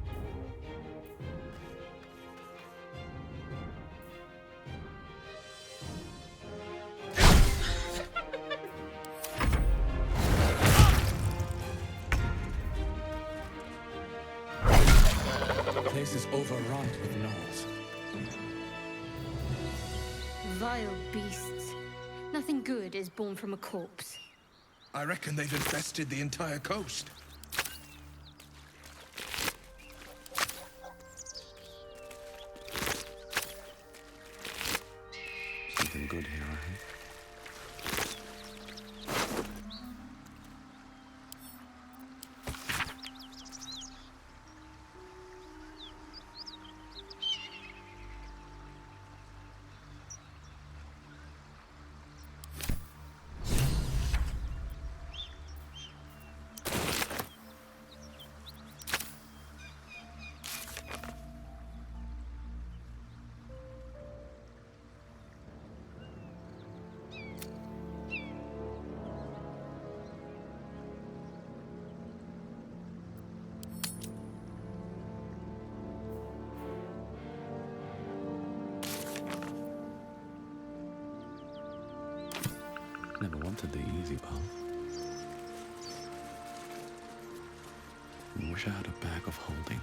The place is overrun with gnolls. Vile beasts. Nothing good is born from a corpse. I reckon they've infested the entire coast. Something good here, I think. Never wanted the easy path. Wish I had a bag of holding.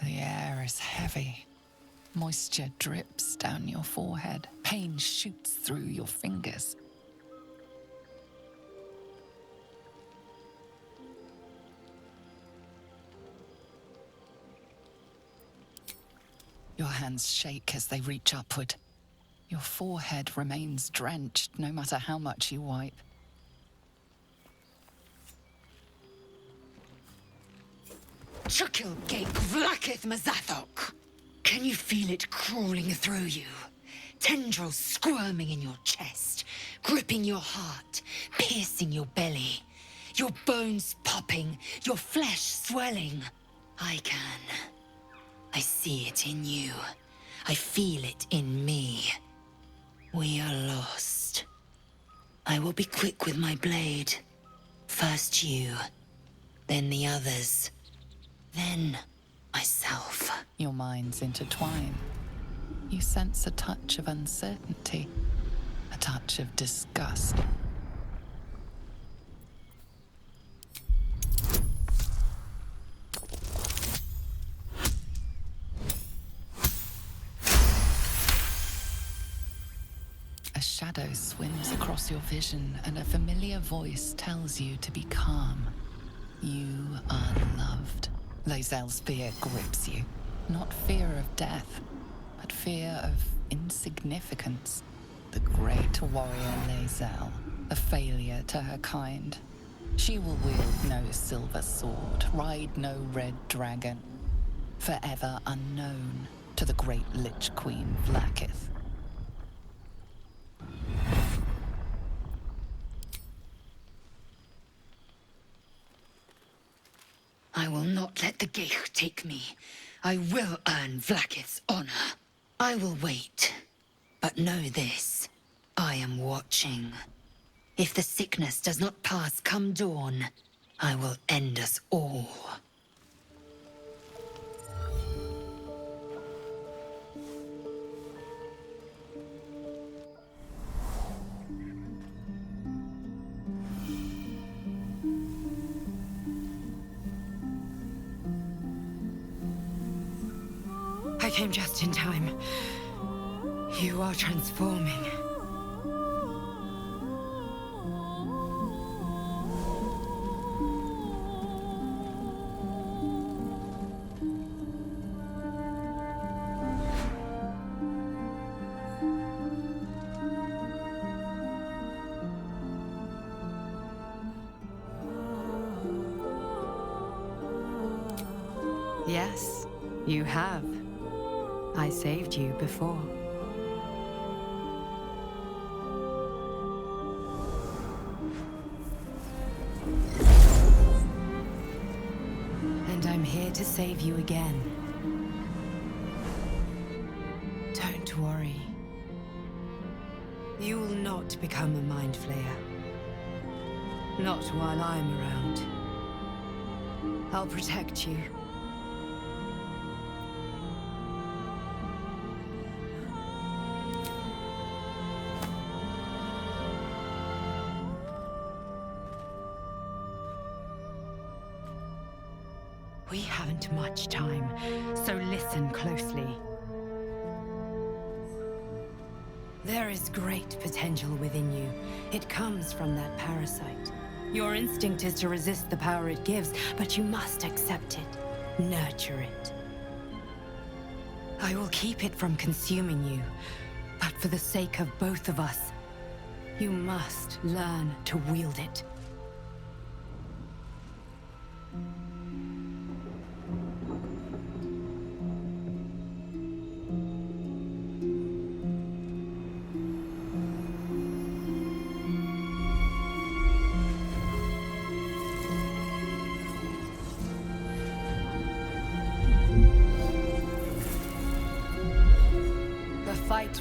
The air is heavy. Moisture drips down your forehead. Pain shoots through your fingers. Your hands shake as they reach upward. Your forehead remains drenched no matter how much you wipe. Chukil Gate Vlakith Mazathok. Can you feel it crawling through you? Tendrils squirming in your chest, gripping your heart, piercing your belly. Your bones popping, your flesh swelling. I can. I see it in you. I feel it in me. We are lost. I will be quick with my blade. First you, then the others. Then, myself. Your minds intertwine. You sense a touch of uncertainty, a touch of disgust. shadow swims across your vision, and a familiar voice tells you to be calm. You are loved. Lae'zel's fear grips you. Not fear of death, but fear of insignificance. The great warrior Lae'zel, a failure to her kind. She will wield no silver sword, ride no red dragon. Forever unknown to the great Lich Queen Vlaakith. I will not let the Geich take me. I will earn Vlaakith's honor. I will wait. But know this. I am watching. If the sickness does not pass come dawn, I will end us all. I came just in time. You are transforming. Yes, you have. I saved you before. And I'm here to save you again. Don't worry. You will not become a Mind Flayer. Not while I'm around. I'll protect you. We haven't much time, so listen closely. There is great potential within you. It comes from that parasite. Your instinct is to resist the power it gives, but you must accept it, nurture it. I will keep it from consuming you, but for the sake of both of us, you must learn to wield it.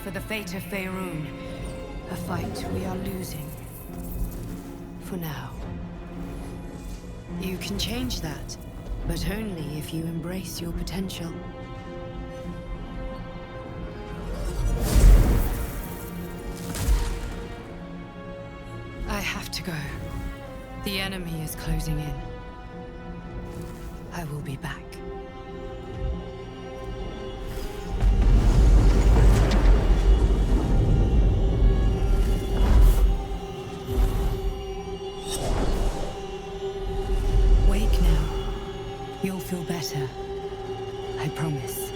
For the fate of Faerun. A fight we are losing. For now. You can change that, but only if you embrace your potential. I have to go. The enemy is closing in. I will be back. Feel better. I promise.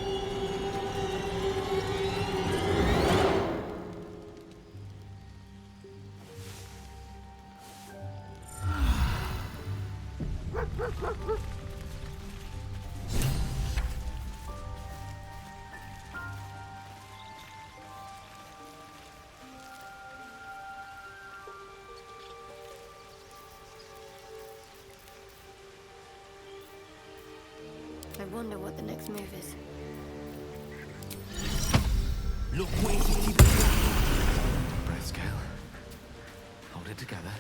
I wonder what the next move is. Look where you keep it. Breath scale. Hold it together.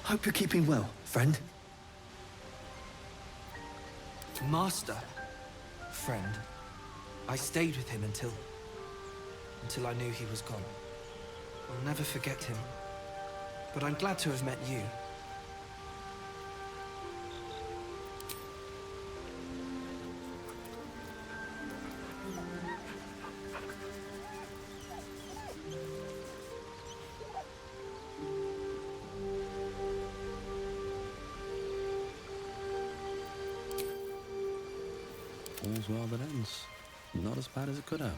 Hope you're keeping well, friend. Master. Friend. I stayed with him until I knew he was gone. I'll never forget him. But I'm glad to have met you. All's well that ends. Not as bad as it could have.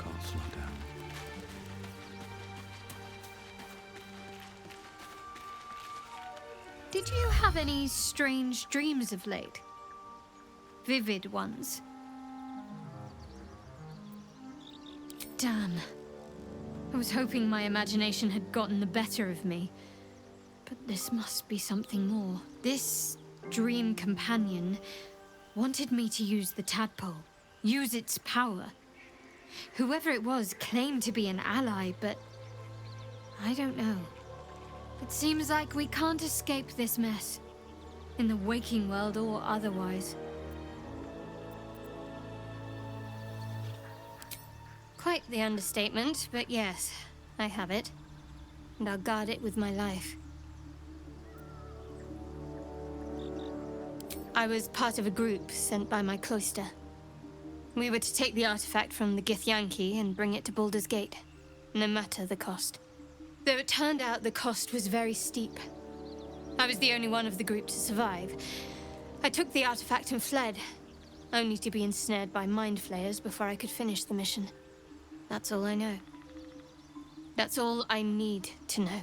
Can't slow down. Did you have any strange dreams of late? Vivid ones? Damn. I was hoping my imagination had gotten the better of me. But this must be something more. This dream companion wanted me to use the tadpole, use its power. Whoever it was claimed to be an ally, but I don't know. It seems like we can't escape this mess, in the waking world or otherwise. Quite the understatement, but yes, I have it. And I'll guard it with my life. I was part of a group sent by my cloister. We were to take the artifact from the Githyanki and bring it to Baldur's Gate, no matter the cost. Though it turned out the cost was very steep. I was the only one of the group to survive. I took the artifact and fled, only to be ensnared by mind flayers before I could finish the mission. That's all I know. That's all I need to know.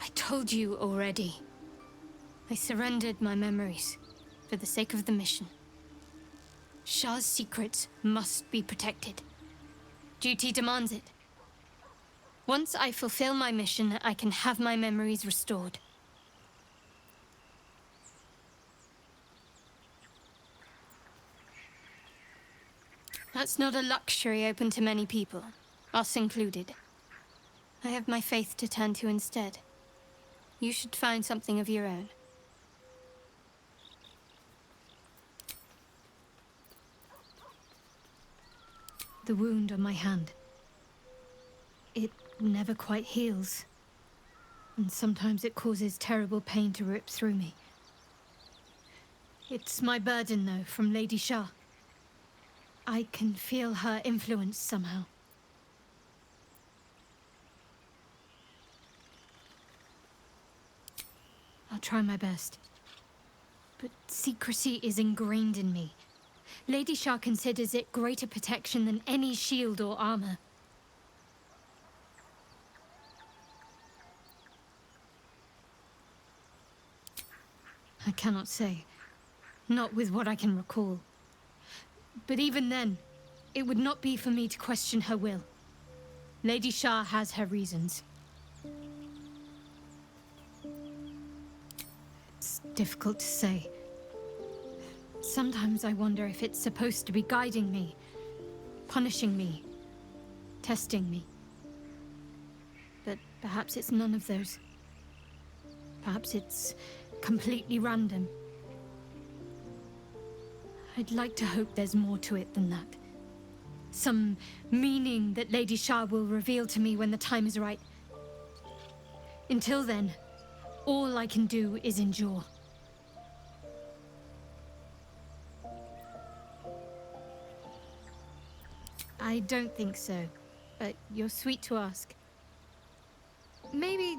I told you already. I surrendered my memories for the sake of the mission. Shah's secrets must be protected. Duty demands it. Once I fulfill my mission, I can have my memories restored. That's not a luxury open to many people, us included. I have my faith to turn to instead. You should find something of your own. The wound on my hand. It never quite heals. And sometimes it causes terrible pain to rip through me. It's my burden, though, from Lady Shah. I can feel her influence somehow. I'll try my best. But secrecy is ingrained in me. Lady Shah considers it greater protection than any shield or armor. I cannot say. Not with what I can recall. But even then, it would not be for me to question her will. Lady Shah has her reasons. It's difficult to say. Sometimes I wonder if it's supposed to be guiding me, punishing me, testing me. But perhaps it's none of those. Perhaps it's completely random. I'd like to hope there's more to it than that. Some meaning that Lady Shah will reveal to me when the time is right. Until then, all I can do is endure. I don't think so, but you're sweet to ask. Maybe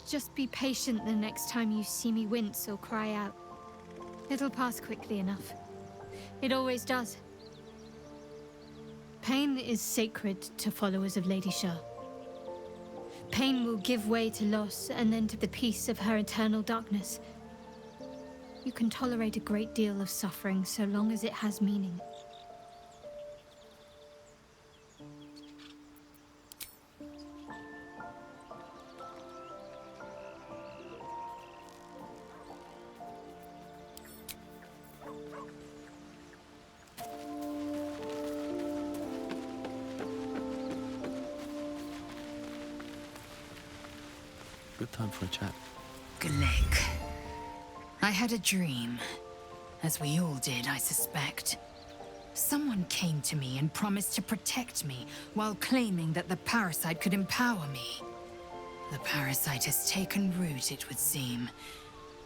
just be patient the next time you see me wince or cry out. It'll pass quickly enough. It always does. Pain is sacred to followers of Lady Shah. Pain will give way to loss and then to the peace of her eternal darkness. You can tolerate a great deal of suffering so long as it has meaning. Good time for a chat. Galik. I had a dream. As we all did, I suspect. Someone came to me and promised to protect me, while claiming that the parasite could empower me. The parasite has taken root, it would seem.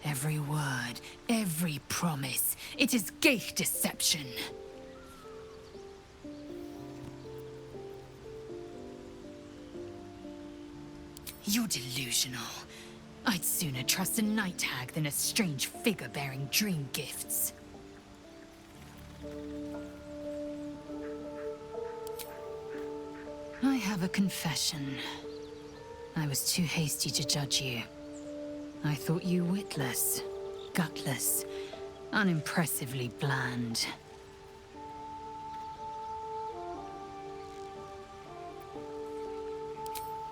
Every word, every promise, it is ghaik deception. You're delusional. I'd sooner trust a night hag than a strange figure bearing dream gifts. I have a confession. I was too hasty to judge you. I thought you witless, gutless, unimpressively bland.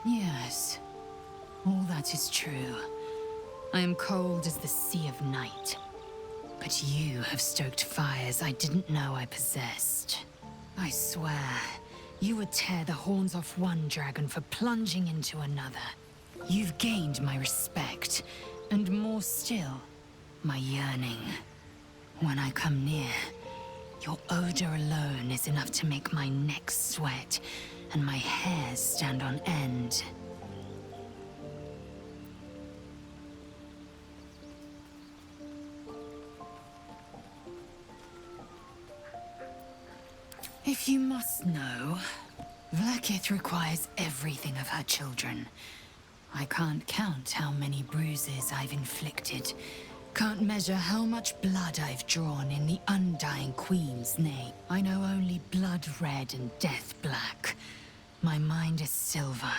Yes, all that is true. I am cold as the sea of night. But you have stoked fires I didn't know I possessed. I swear, you would tear the horns off one dragon for plunging into another. You've gained my respect, and more still, my yearning. When I come near, your odor alone is enough to make my neck sweat and my hairs stand on end. If you must know, Vlaakith requires everything of her children. I can't count how many bruises I've inflicted. Can't measure how much blood I've drawn in the undying Queen's name. I know only blood red and death black. My mind is silver,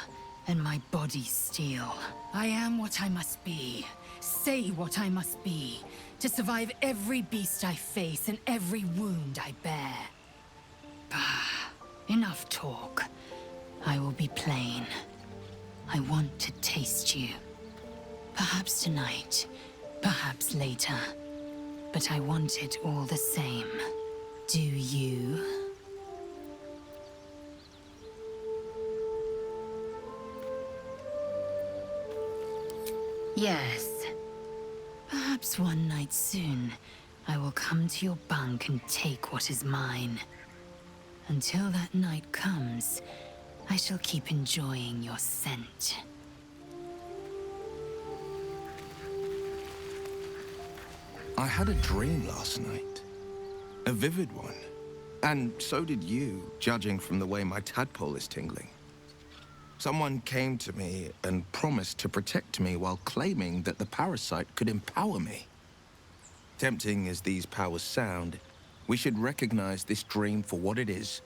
and my body steel. I am what I must be, say what I must be, to survive every beast I face and every wound I bear. Bah, enough talk. I will be plain. I want to taste you. Perhaps tonight, perhaps later. But I want it all the same. Do you? Yes. Perhaps one night soon, I will come to your bunk and take what is mine. Until that night comes, I shall keep enjoying your scent. I had a dream last night. A vivid one. And so did you, judging from the way my tadpole is tingling. Someone came to me and promised to protect me while claiming that the parasite could empower me. Tempting as these powers sound, we should recognize this dream for what it is,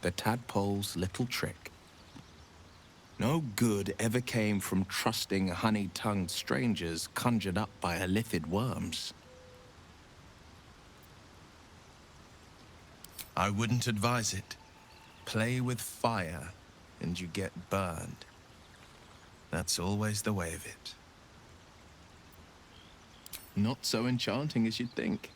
the tadpole's little trick. No good ever came from trusting honey-tongued strangers conjured up by illithid worms. I wouldn't advise it. Play with fire, and you get burned. That's always the way of it. Not so enchanting as you'd think.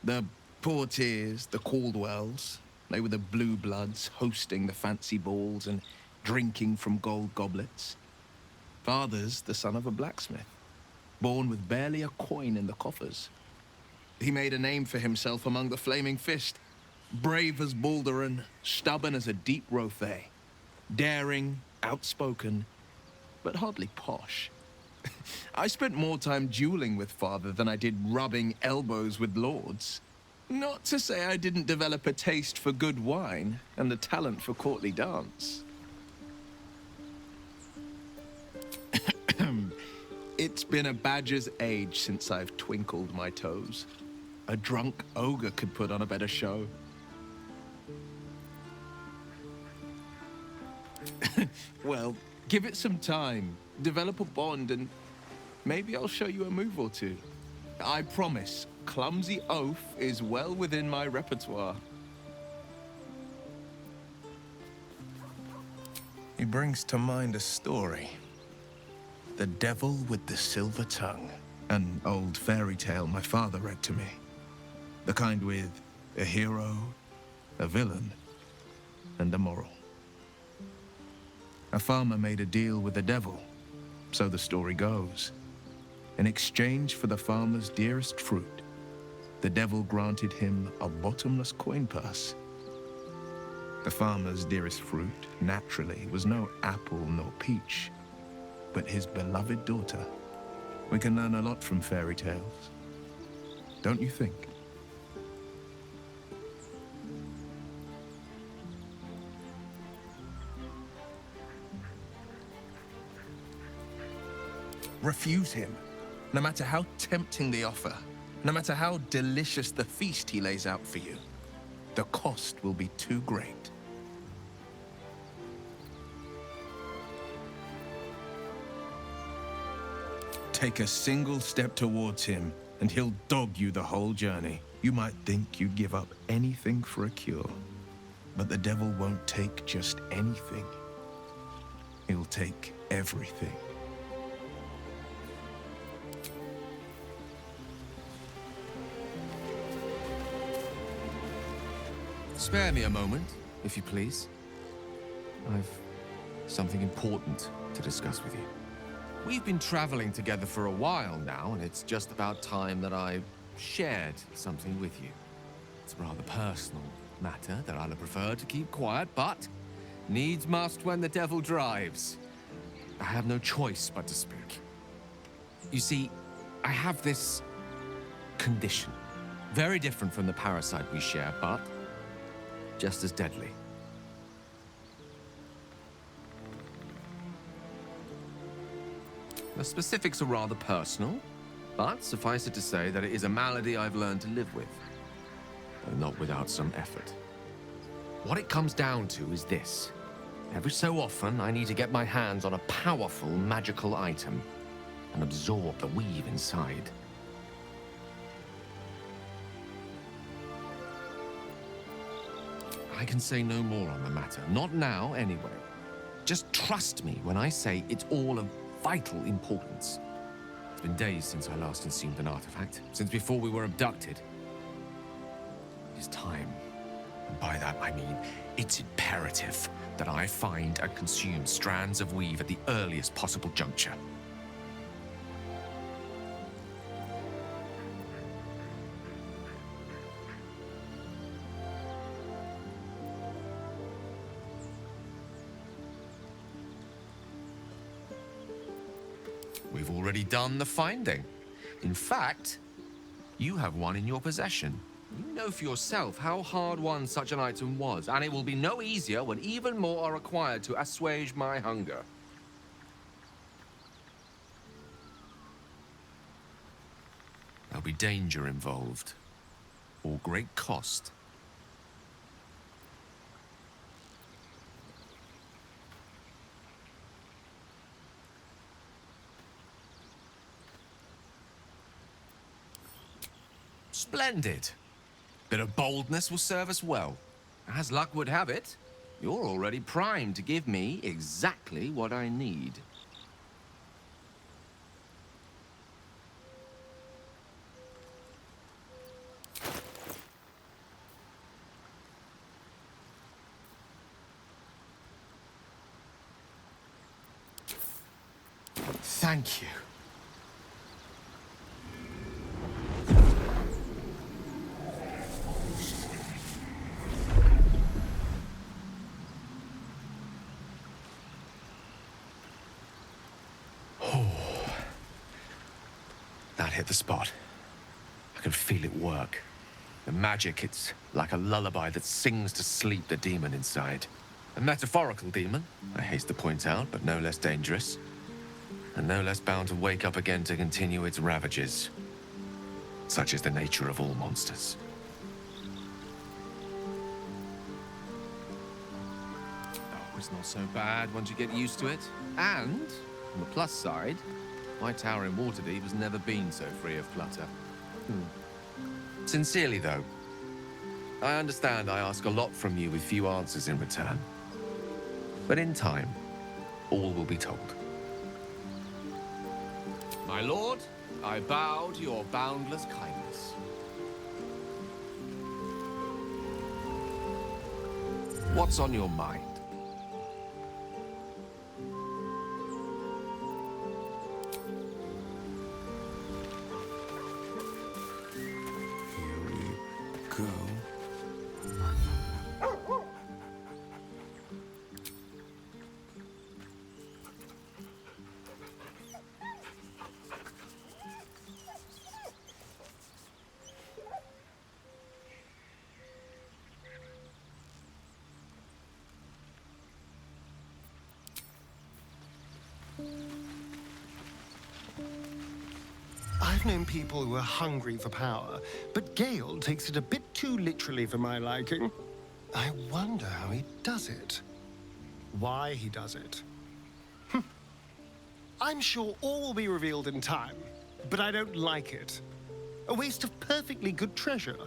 The Portiers, the Caldwells, they were the blue bloods hosting the fancy balls and drinking from gold goblets. Father's the son of a blacksmith, born with barely a coin in the coffers. He made a name for himself among the Flaming Fist, brave as Baldur and stubborn as a deep rothay. Daring, outspoken, but hardly posh. I spent more time dueling with Father than I did rubbing elbows with lords. Not to say I didn't develop a taste for good wine and the talent for courtly dance. It's been a badger's age since I've twinkled my toes. A drunk ogre could put on a better show. Well, give it some time, develop a bond, and maybe I'll show you a move or two. I promise, clumsy oath is well within my repertoire. He brings to mind a story. The Devil with the Silver Tongue, an old fairy tale my father read to me. The kind with a hero, a villain, and a moral. A farmer made a deal with the devil, so the story goes. In exchange for the farmer's dearest fruit, the devil granted him a bottomless coin purse. The farmer's dearest fruit, naturally, was no apple nor peach, but his beloved daughter. We can learn a lot from fairy tales, don't you think? Refuse him. No matter how tempting the offer, no matter how delicious the feast he lays out for you, the cost will be too great. Take a single step towards him, and he'll dog you the whole journey. You might think you'd give up anything for a cure, but the devil won't take just anything. He'll take everything. Spare me a moment, if you please. I've something important to discuss with you. We've been traveling together for a while now, and it's just about time that I shared something with you. It's a rather personal matter that I'd have preferred to keep quiet, but needs must when the devil drives. I have no choice but to speak. You see, I have this condition. Very different from the parasite we share, but just as deadly. The specifics are rather personal, but suffice it to say that it is a malady I've learned to live with, though not without some effort. What it comes down to is this. Every so often, I need to get my hands on a powerful magical item and absorb the weave inside. I can say no more on the matter. Not now, anyway. Just trust me when I say it's all of vital importance. It's been days since I last consumed an artifact, since before we were abducted. It is time. And by that I mean, it's imperative that I find and consume strands of weave at the earliest possible juncture. We've already done the finding. In fact, you have one in your possession. You know for yourself how hard-won such an item was, and it will be no easier when even more are required to assuage my hunger. There'll be danger involved, or great cost. Splendid. Bit of boldness will serve us well. As luck would have it, you're already primed to give me exactly what I need. Thank you. That hit the spot. I can feel it work. The magic, it's like a lullaby that sings to sleep the demon inside. A metaphorical demon, I haste to point out, but no less dangerous. And no less bound to wake up again to continue its ravages. Such is the nature of all monsters. Oh, it's not so bad once you get used to it. And, on the plus side, my tower in Waterdeep has never been so free of clutter. Sincerely, though, I understand I ask a lot from you with few answers in return. But in time, all will be told. My lord, I bow to your boundless kindness. What's on your mind? Go. I've known people who are hungry for power, but Gale takes it a bit too literally for my liking. I wonder how he does it. Why he does it. I'm sure all will be revealed in time, but I don't like it. A waste of perfectly good treasure.